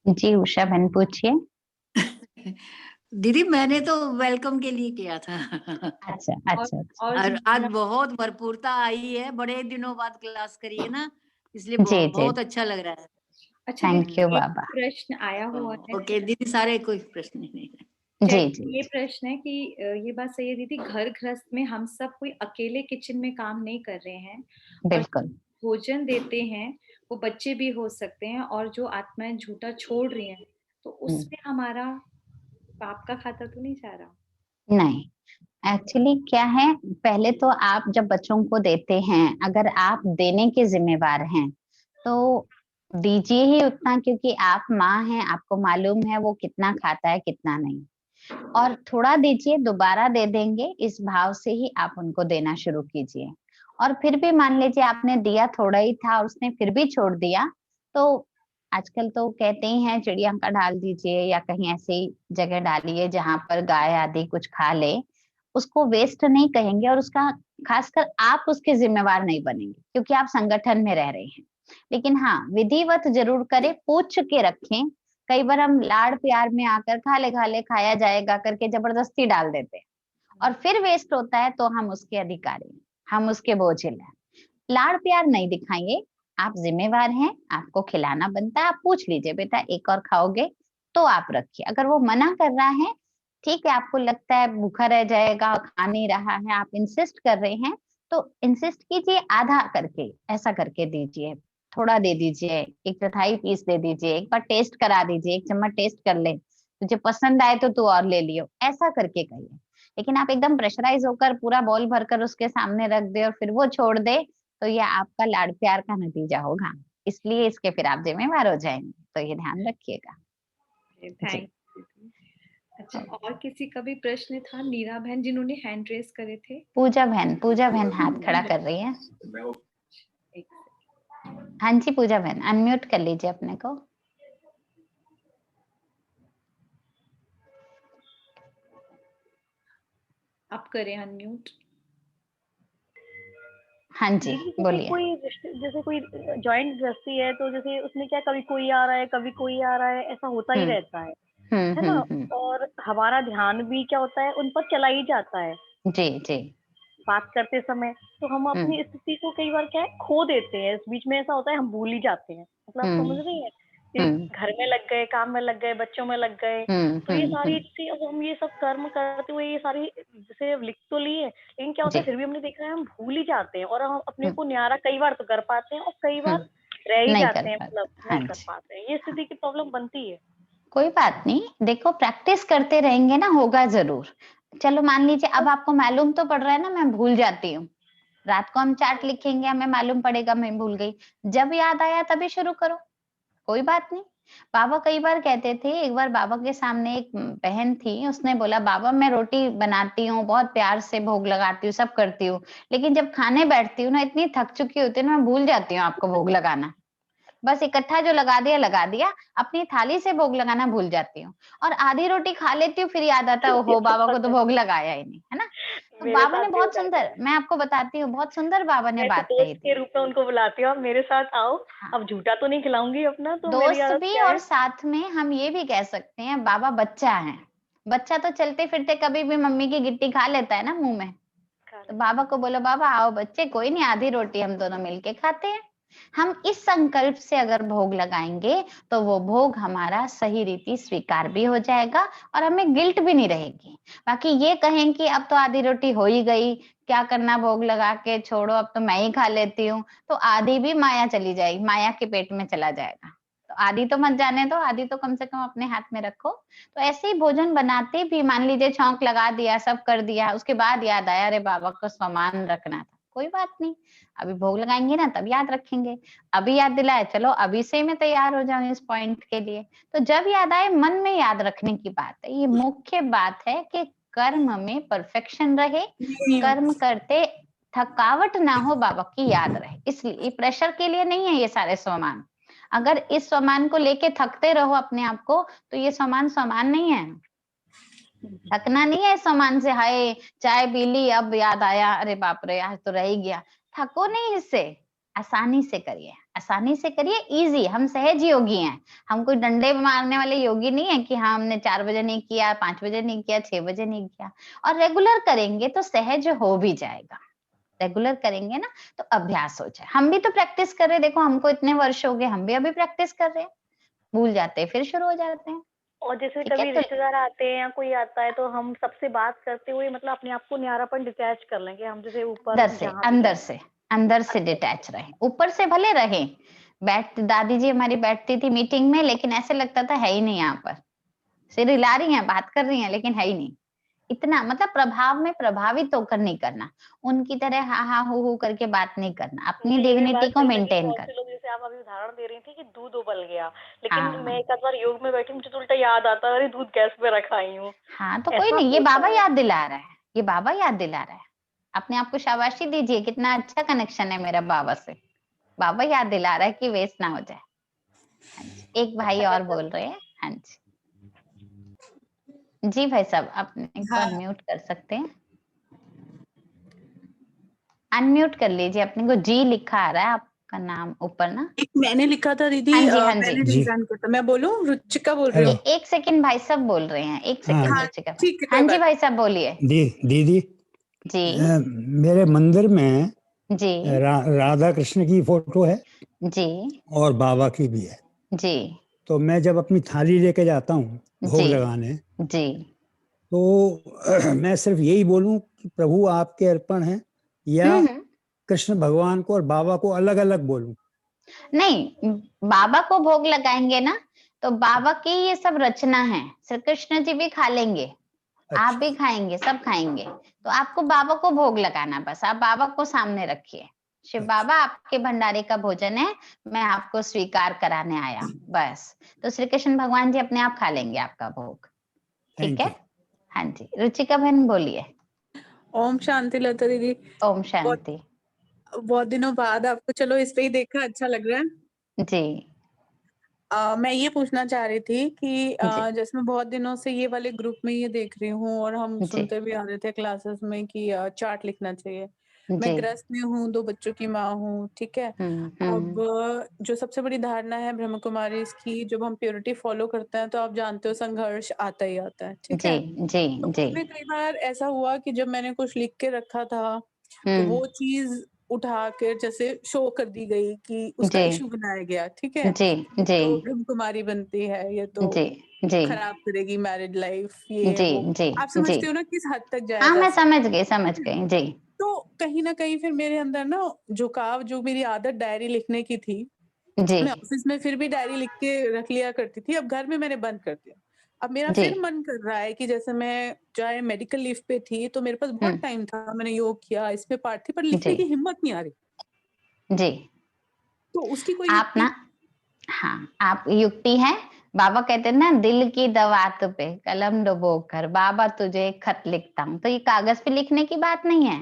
जी उषा बहन पूछिए। दीदी मैंने तो वेलकम के लिए किया था। अच्छा अच्छा अच्छा। और आज बहुत भरपूरता आई है, बड़े दिनों बाद क्लास करी है ना, इसलिए जी जी, बहुत अच्छा लग रहा है। अच्छा थैंक दीदी, यू एक बाबा। प्रश्न आया हुआ है। ओके दीदी, सारे कोई प्रश्न नहीं है। जी चलिए, जी ये जी, प्रश्न है कि ये बात सही है दीदी, घर गृहस्थ में हम सब कोई अकेले किचन में काम नहीं कर रहे हैं और बिल्कुल। भोजन देते हैं वो बच्चे भी हो सकते हैं, और जो आत्माएं झूठा छोड़ रही हैं तो उसमें हमारा पाप का खाता तो नहीं जा रहा? नहीं, एक्चुअली क्या है, पहले तो आप जब बच्चों को देते हैं, अगर आप देने के जिम्मेवार हैं तो दीजिए ही उतना, क्योंकि आप माँ हैं, आपको मालूम है वो कितना खाता है कितना नहीं। और थोड़ा दीजिए, दोबारा दे देंगे, इस भाव से ही आप उनको देना शुरू कीजिए। और फिर भी मान लीजिए आपने दिया थोड़ा ही था और उसने फिर भी छोड़ दिया, तो आजकल तो कहते ही हैं चिड़िया का डाल दीजिए या कहीं ऐसी जगह डालिए जहां पर गाय आदि कुछ खा ले। उसको वेस्ट नहीं कहेंगे और उसका खासकर आप उसके जिम्मेवार नहीं बनेंगे क्योंकि आप संगठन में रह रहे हैं। लेकिन हाँ, विधिवत जरूर करें, पूछ के रखें। कई बार हम लाड़ प्यार में आकर खा ले खाया जाएगा करके जबरदस्ती डाल देते हैं और फिर वेस्ट होता है तो हम उसके अधिकारी हैं, हम उसके बोझिल हैं। लाड़ प्यार नहीं दिखाएंगे, आप जिम्मेवार हैं, आपको खिलाना बनता है। आप पूछ लीजिए बेटा एक और खाओगे, तो आप रखिए। अगर वो मना कर रहा है, ठीक है, आपको लगता है भूखा रह जाएगा, खा नहीं रहा है, आप इंसिस्ट कर रहे हैं, तो इंसिस्ट कीजिए, आधा करके ऐसा करके दीजिए, थोड़ा दे दीजिए, 1/4 पीस दे दीजिए, एक बार टेस्ट करा दीजिए, 1 चम्मच टेस्ट कर ले, तुझे पसंद आए तो तू और ले लियो, ऐसा करके कहिए। लेकिन आप एकदम प्रेशराइज होकर पूरा बॉल भरकर उसके सामने रख दे और फिर वो छोड़ दे, तो ये आपका लाड़ प्यार का नतीजा होगा। इसलिए इसके फिर आप जिम्मेवार हो जाएंगे, तो ये ध्यान रखिएगा। थैंक। अच्छा, और किसी का भी प्रश्न था? नीरा बहन जिन्होंने हैंड रेस करे थे। पूजा बहन हाथ खड़ा कर रही है। एक हाँ जी पूजा बहन, अनम्यूट कर लीजिए अपने को। आप करें अनम्यूट। हाँ जी बोलिए। जैसे कोई जॉइंट गृहस्थी है तो जैसे उसमें क्या कभी कोई आ रहा है कभी कोई आ रहा है, ऐसा होता ही रहता है ना। और हमारा ध्यान भी क्या होता है उन पर चला ही जाता है जी जी। बात करते समय, तो हम अपनी स्थिति को कई बार क्या है खो देते हैं। इस बीच में ऐसा होता है हम भूल ही जाते हैं, मतलब आप समझ रही हैं कि घर में लग गए, काम में लग गए, बच्चों में लग गए, तो ये सारी चीजें अब हम ये सब कर्म करते हुए ये सारी जैसे लिख तो लिए, लेकिन क्या होता है फिर भी हमने देखा है हम भूल ही जाते हैं और हम अपने को न्यारा कई बार तो कर पाते हैं और कई बार रह ही जाते हैं, मतलब नहीं कर पाते हैं। ये स्थिति की प्रॉब्लम बनती है। कोई बात नहीं, देखो प्रैक्टिस करते रहेंगे ना, होगा जरूर। चलो मान लीजिए अब आपको मालूम तो पड़ रहा है ना मैं भूल जाती हूँ, रात को हम चार्ट लिखेंगे, हमें मालूम पड़ेगा मैं भूल गई, जब याद आया तभी शुरू करो, कोई बात नहीं। बाबा कई बार कहते थे, एक बार बाबा के सामने एक बहन थी, उसने बोला बाबा मैं रोटी बनाती हूँ, बहुत प्यार से भोग लगाती हूँ, सब करती हूँ, लेकिन जब खाने बैठती हूँ ना इतनी थक चुकी होती है ना, मैं भूल जाती हूँ आपको भोग लगाना। बस इकट्ठा जो लगा दिया, अपनी थाली से भोग लगाना भूल जाती हूँ और आधी रोटी खा लेती हूँ, फिर याद आता है ओहो बाबा को तो भोग लगाया ही नहीं, है ना। तो बाबा ने बहुत सुंदर, मैं आपको बताती हूँ, बहुत सुंदर बाबा ने बात कही दोस्त के रूप में उनको बुलाती हूँ, आप मेरे साथ आओ। हाँ। अब झूठा तो नहीं खिलाऊंगी अपना, तो मेरी दोस्त आदत भी क्या और है? साथ में हम ये भी कह सकते हैं बाबा बच्चा है, बच्चा तो चलते फिरते कभी भी मम्मी की गिट्टी खा लेता है ना मुंह में, तो बाबा को बोलो बाबा आओ बच्चे, कोई नहीं, आधी रोटी हम दोनों मिलके खाते हैं। हम इस संकल्प से अगर भोग लगाएंगे तो वो भोग हमारा सही रीति स्वीकार भी हो जाएगा और हमें गिल्ट भी नहीं रहेगी। बाकी ये कहें कि अब तो आधी रोटी हो ही गई, क्या करना भोग लगा के, छोड़ो अब तो मैं ही खा लेती हूँ, तो आधी भी माया चली जाएगी, माया के पेट में चला जाएगा। तो आधी तो मत जाने दो, आधी तो कम से कम अपने हाथ में रखो। तो ऐसे ही भोजन बनाते भी मान लीजिए छौंक लगा दिया, सब कर दिया, उसके बाद याद आया अरे बाबा को सामान रखना था, कोई बात नहीं, अभी भोग लगाएंगे ना तब याद रखेंगे। अभी याद दिलाया, चलो अभी से मैं तैयार हो जाऊं इस पॉइंट के लिए। तो जब याद आए, मन में याद रखने की बात है, ये मुख्य बात है कि कर्म में परफेक्शन रहे, कर्म करते थकावट ना हो, बाबा की याद रहे। इसलिए प्रेशर के लिए नहीं है ये सारे सामान। अगर इस सामान को लेके थकते रहो अपने आप को, तो ये सामान नहीं है। थकना नहीं है सामान से, हाय चाय पी ली अब याद आया अरे बाप रे आज तो रह ही गया, थको नहीं इससे। आसानी से करिए, आसानी से करिए, इजी। हम सहज योगी हैं, हम कोई डंडे मारने वाले योगी नहीं है कि हाँ हमने 4 बजे नहीं किया, 5 बजे नहीं किया, 6 बजे नहीं किया। और रेगुलर करेंगे तो सहज हो भी जाएगा, रेगुलर करेंगे ना तो अभ्यास हो जाए। हम भी तो प्रैक्टिस कर रहे हैं, देखो हमको इतने वर्ष हो गए, हम भी अभी प्रैक्टिस कर रहे हैं, भूल जाते हैं फिर शुरू हो जाते हैं। और जैसे ठीक है, कभी तो रिश्तेदार आते हैं या कोई आता है तो हम सबसे बात करते हुए मतलब अपने आप को न्यारापन डिटैच कर लेंगे, हम जैसे ऊपर अंदर से डिटैच रहे, ऊपर से भले रहे। दादी जी हमारी बैठती थी मीटिंग में, लेकिन ऐसे लगता था है ही नहीं, यहाँ पर सिर हिला रही हैं, बात कर रही हैं, लेकिन है ही नहीं। इतना मतलब प्रभाव में प्रभावित होकर नहीं करना, उनकी तरह हा हा हु करके बात नहीं करना, अपनी डिग्निटी को मेंटेन करना। लोग जैसे आप अभी उदाहरण दे रही थी कि दूध उबल गया, लेकिन मैं एक आध बार योग में बैठी, मुझे तो उल्टा याद आता है, अरे दूध गैस पे रखा आई हूँ। हाँ तो कोई ऐसा नहीं, ये होता बाबा है। याद दिला रहा है, ये बाबा याद दिला रहा है। अपने आप को शाबाशी दीजिए, कितना अच्छा कनेक्शन है मेरा बाबा से। बाबा याद दिला रहा है कि वेस्ट ना हो जाए। हाँ जी, एक भाई और बोल रहे हैं। हाँ जी जी भाई साहब, अपने को हाँ अनम्यूट कर सकते हैं, अनम्यूट कर लीजिए। अपने को जी लिखा आ रहा है आपका नाम ऊपर ना। एक मैंने लिखा था दीदी, हाँ जी, हाँ जी। मैंने जी। डिजाइन किया था। मैं बोलूं, रुचिका बोल रही हूँ। एक सेकंड भाई साहब बोल रहे हैं, एक हाँ। सेकंड हाँ, रुचिका भाई। ठीक है, कोई हाँ जी बात भाई साहब बोलिए। दीदी जी मेरे मंदिर में जी राधा कृष्ण की फोटो है जी और बाबा की भी है। जी तो मैं जब अपनी थाली लेके जाता हूँ भोग जी लगाने, जी तो मैं सिर्फ यही बोलूं कि प्रभु आपके अर्पण है, या हम्म। कृष्ण भगवान को और बाबा को अलग अलग बोलूं? नहीं, बाबा को भोग लगाएंगे ना, तो बाबा की ये सब रचना है, श्री कृष्ण जी भी खा लेंगे, आप भी खाएंगे, सब खाएंगे। तो आपको बाबा को भोग लगाना, बस आप बाबा को सामने रखिए, शिव बाबा आपके भंडारे का भोजन है, मैं आपको स्वीकार कराने आया हूं, बस। तो श्री कृष्ण भगवान जी अपने आप खा लेंगे आपका भोग, ठीक है। हाँ जी, रुचिका बहन बोलिए। ओम शांति लता दीदी। ओम शांति। बहुत दिनों बाद आपको चलो इस पे ही देखा, अच्छा लग रहा है जी मैं ये पूछना चाह रही थी कि जी जैसे मैं बहुत दिनों से ये वाले ग्रुप में ये देख रही हूँ, और हम जी सुनते भी आ रहे थे क्लासेस में कि चार्ट लिखना चाहिए। मैं जी। गृहस्थ में हूँ, 2 बच्चों की माँ हूँ, ठीक है। अब जो सबसे बड़ी धारणा है ब्रह्म कुमारी इसकी, जब हम प्योरिटी फॉलो करते हैं तो आप जानते हो संघर्ष आता ही आता है, ठीक जी है। जी तो जी। उसमें कई बार ऐसा हुआ कि जब मैंने कुछ लिख के रखा था, तो वो चीज उठा कर जैसे शो कर दी गई कि उसका जी इशू बनाया गया, ठीक है। जी ये जी तो ब्रह्म कुमारी बनती है, ये तो जी जी खराब करेगी मैरिड लाइफ, ये जी वो। जी आप जी। समझते हो ना किस हद तक जाया हाँ जा मैं सकता समझ है। गई जी। तो कहीं ना कहीं फिर मेरे अंदर ना झुकाव, जो मेरी आदत डायरी लिखने की थी, जी मैं ऑफिस में फिर भी डायरी लिख के रख लिया करती थी, अब घर में मैंने बंद कर दिया। अब मेरा जी। फिर मन कर रहा है कि जैसे मैं चाहे मेडिकल लीव पे थी तो मेरे पास बहुत टाइम था, मैंने योग किया, इसमें पार्ट थी, पर जी लिखने की हिम्मत नहीं आ रही। जी। तो उसकी कोई आप युक्ति? ना, हाँ आप युक्ति है। बाबा कहते हैं ना, दिल की दवात पे कलम डुबो कर बाबा तुझे एक खत लिखता हूँ। तो ये कागज पे लिखने की बात नहीं है,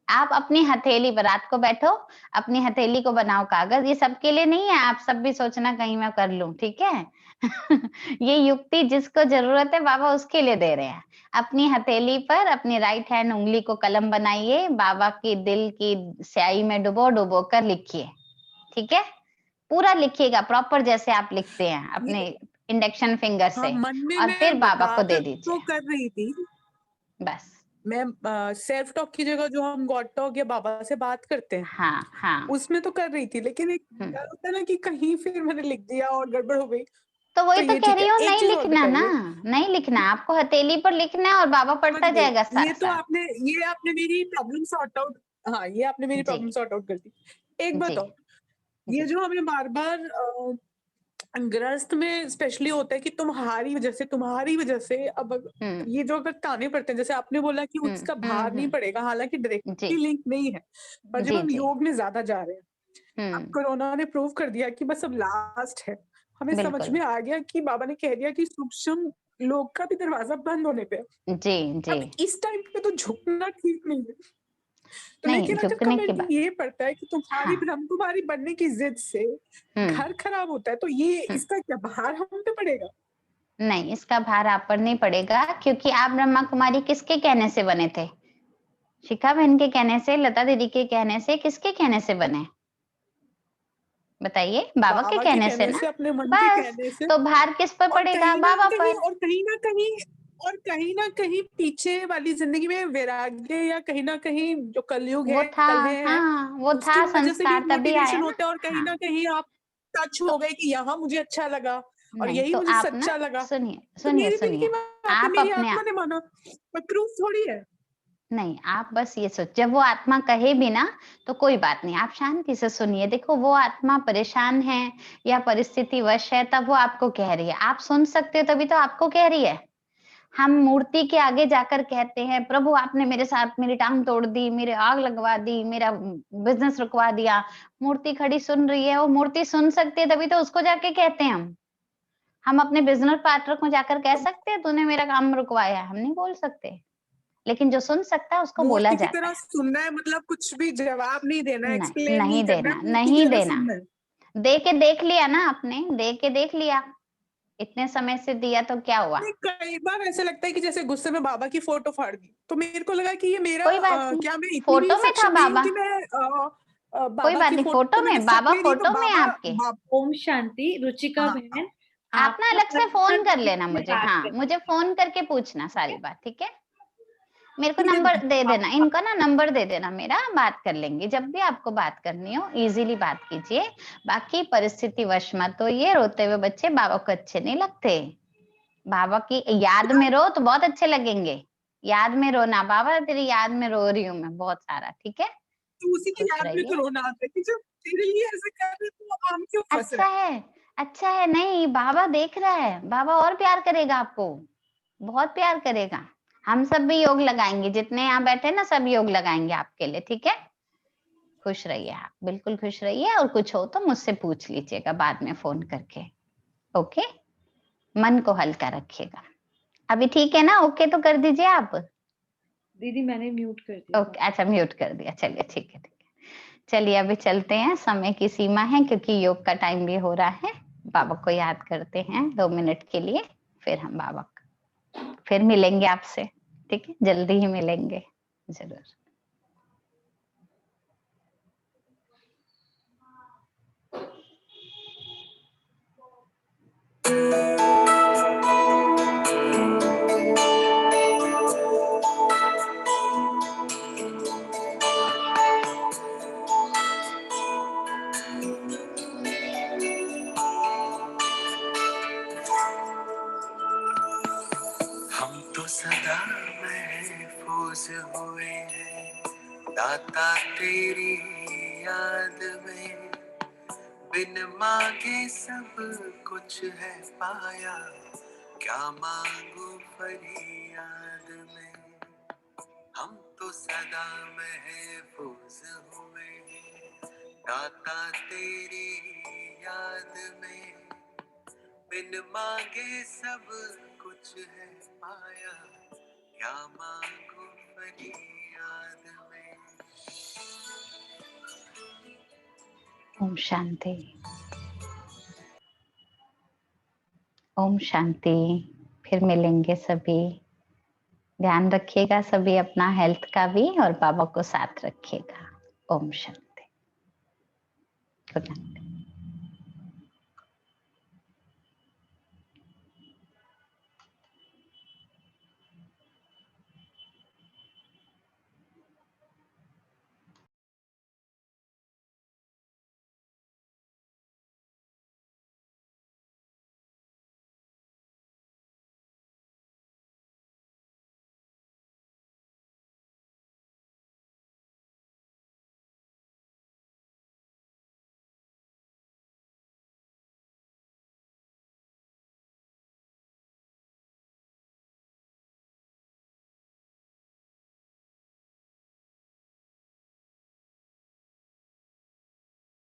आप अपनी हथेली पर रात को बैठो, अपनी हथेली को बनाओ कागज। ये सबके लिए नहीं है, आप सब भी सोचना कहीं मैं कर लूं, ठीक है। ये युक्ति जिसको जरूरत है बाबा उसके लिए दे रहे हैं। अपनी हथेली पर अपनी राइट हैंड उंगली को कलम बनाइए, बाबा की दिल की स्याही में डुबो डुबो कर लिखिए, ठीक है। पूरा लिखिएगा प्रॉपर, जैसे आप लिखते हैं अपने इंडेक्शन फिंगर हाँ, से, मन में और फिर मैं बाबा को दे बात दीजिए तो कर रही थी, बस। मैं सेल्फ टॉक की जगह जो हम गॉड टॉक या बाबा से बात करते हैं हाँ हाँ। उसमें तो कर रही थी, लेकिन एक डर होता है ना कि कहीं फिर मैंने लिख दिया और गड़बड़ हो गई। तो वही तो ये कह ठीक रही है, हूँ, एक नहीं चीज और लिखना ना, बताइए। नहीं लिखना, आपको हथेली पर लिखना है और बाबा समझ पढ़ता गई, जाएगा साथ ये तो साथ। ये आपने मेरी प्रॉब्लम सॉर्ट आउट, हाँ ये आपने मेरी जी प्रॉब्लम सॉर्ट आउट कर दी। एक जी बताओ, ये जी। जो हमें बार बार ग्रस्त में स्पेशली होता है कि तुम्हारी वजह से अब ये जो अगर ताने पड़ते हैं, जैसे आपने बोला कि उसका भार नहीं पड़ेगा, हालांकि जी डायरेक्टली लिंक नहीं है, पर जब जी हम जी। योग में ज्यादा जा रहे हैं, अब कोरोना ने प्रूव कर दिया कि बस अब लास्ट है, हमें समझ बिल्कुल। में आ गया कि बाबा ने कह दिया कि सूक्ष्म लोक का भी दरवाजा बंद होने पे है। जी जी। अब इस टाइम पे तो झुकना ठीक नहीं है। तो नहीं, लेकिन अगर झुकने की कमेंट बात। ये पड़ता है कि तुम्हारी हाँ। ब्रह्म कुमारी बनने की जिद से घर खराब होता है, तो ये इसका क्या भार हम पे पड़ेगा? नहीं, इसका भार आप पर नहीं पड़ेगा, क्योंकि आप ब्रह्मा कुमारी किसके कहने से बने थे? शिखा बहन के कहने से, लता दीदी के कहने से, किसके कहने से बने? बताइए, बाबा के बाबा के कहने से कहने ना। से, अपने मन के बस, कहने से, तो भार किस पर और पड़ेगा? कहीं ना बाबा कहीं पर। और कहीं ना कहीं और कहीं ना कहीं पीछे वाली जिंदगी में वैराग्य, या कहीं ना कहीं जो कलयुग वो है, था, कलह है, हाँ वो उसकी था वजह से भी संस्कार, एक तभी आया मोटिवेशन ना। होता है, और कहीं हाँ ना कहीं आप टच तो हो गए कि यहाँ मुझे अच्छा लगा और नहीं, यही तो मुझे आप ना सच्चा लगा। सुनिए तो सुनिए मेरे दिल की सुनिए, बात है, आप मेरी अपने आत्मा ने माना, पर प्रूफ थोड़ी है। नहीं, आप बस ये सोच, जब वो आत्मा कहे भी ना तो कोई बात नहीं, आप शांति से सुनिए। देखो, वो आत्मा परेशान है या परिस्थिति वश है, तब वो आपको कह रही है, आप सुन सकते हो तभी तो आपको कह रही है। हम मूर्ति के आगे जाकर कहते हैं प्रभु आपने मेरे साथ मेरी टांग तोड़ दी, मेरे आग लगवा दी, मेरा बिजनेस रुकवा दिया। मूर्ति खड़ी सुन रही है, वो मूर्ति सुन सकती है तभी तो उसको जाके कहते हैं हम अपने बिजनेस पार्टनर को जाकर कह सकते हैं तूने मेरा काम रुकवाया, हम नहीं बोल सकते, लेकिन जो सुन सकता है उसको बोला मूर्ति की जाता तरह है। सुनना है, मतलब कुछ भी जवाब नहीं देना, एक्सप्लेन नहीं नहीं करना देना, है, मूर्ति नहीं की तरह देना। सुनना है। दे के देख लिया ना आपने, दे के देख लिया, इतने समय से दिया तो क्या हुआ। नहीं, कई बार ऐसा लगता है कि जैसे गुस्से में बाबा की फोटो फाड़ दी, तो मेरे को लगा कि ये मेरा कोई बात नहीं, क्या मैं इतनी भी फोटो में था सक्षम नहीं हूँ बाबा, कि मैं कोई बाबा बात की नहीं, फोटो फोटो मैंने में सच बाबा में दी तो फोटो में बाबा आपके। ओम शांति। रुचिका हाँ, बहन, आप ना अलग से फोन कर लेना से मुझे, बात हाँ करें। मुझे फोन करके पूछना सारी बात, ठीक है। मेरे को ठीक है नंबर दीदी। दे देना, इनका ना नंबर दे देना मेरा, बात कर लेंगे जब भी आपको बात करनी हो, इजीली बात कीजिए। बाकी परिस्थिति वश मत होइए, रोते हुए बच्चे बाबा को अच्छे नहीं लगते। बाबा की याद में रो तो बहुत अच्छे लगेंगे, याद में रोना, बाबा तेरी याद में रो रही हूँ मैं बहुत सारा, ठीक है। तो उसी की खुश याद में रहिए। तो रोना आता है कि जब तेरे लिए ऐसे कर रहे तो हम क्यों फंस अच्छा रहे हैं। है, अच्छा है, नहीं बाबा देख रहा है, बाबा और प्यार करेगा आपको, बहुत प्यार करेगा। हम सब भी योग लगाएंगे, जितने यहाँ बैठे ना सब योग लगाएंगे आपके लिए, ठीक है। खुश रहिए आप, बिल्कुल खुश रहिए, और कुछ हो तो मुझसे पूछ लीजिएगा बाद में फोन करके, ओके। मन को हल्का रखिएगा। अभी ठीक है ना, ओके तो कर दीजिए आप। दीदी मैंने म्यूट कर दिया। ओके, अच्छा म्यूट कर दिया, चलिए ठीक है, ठीक है। चलिए अभी चलते हैं, समय की सीमा है क्योंकि योग का टाइम भी हो रहा है। बाबा को याद करते हैं 2 मिनट के लिए, फिर हम बाबा फिर मिलेंगे आपसे, ठीक है, जल्दी ही मिलेंगे जरूर। हम तो सदा महफूज हुए हैं दाता तेरी याद में, बिन मांगे सब कुछ है पाया, क्या मांगू फरियाद में। हम तो सदा महफूज हुए हैं दाता तेरी याद में, बिन मांगे सब कुछ है पाया, क्या मांगू फरियाद में। ओम शांति, ओम शांति। फिर मिलेंगे सभी, ध्यान रखिएगा सभी अपना हेल्थ का भी, और बाबा को साथ रखिएगा। Om Shanti, good night.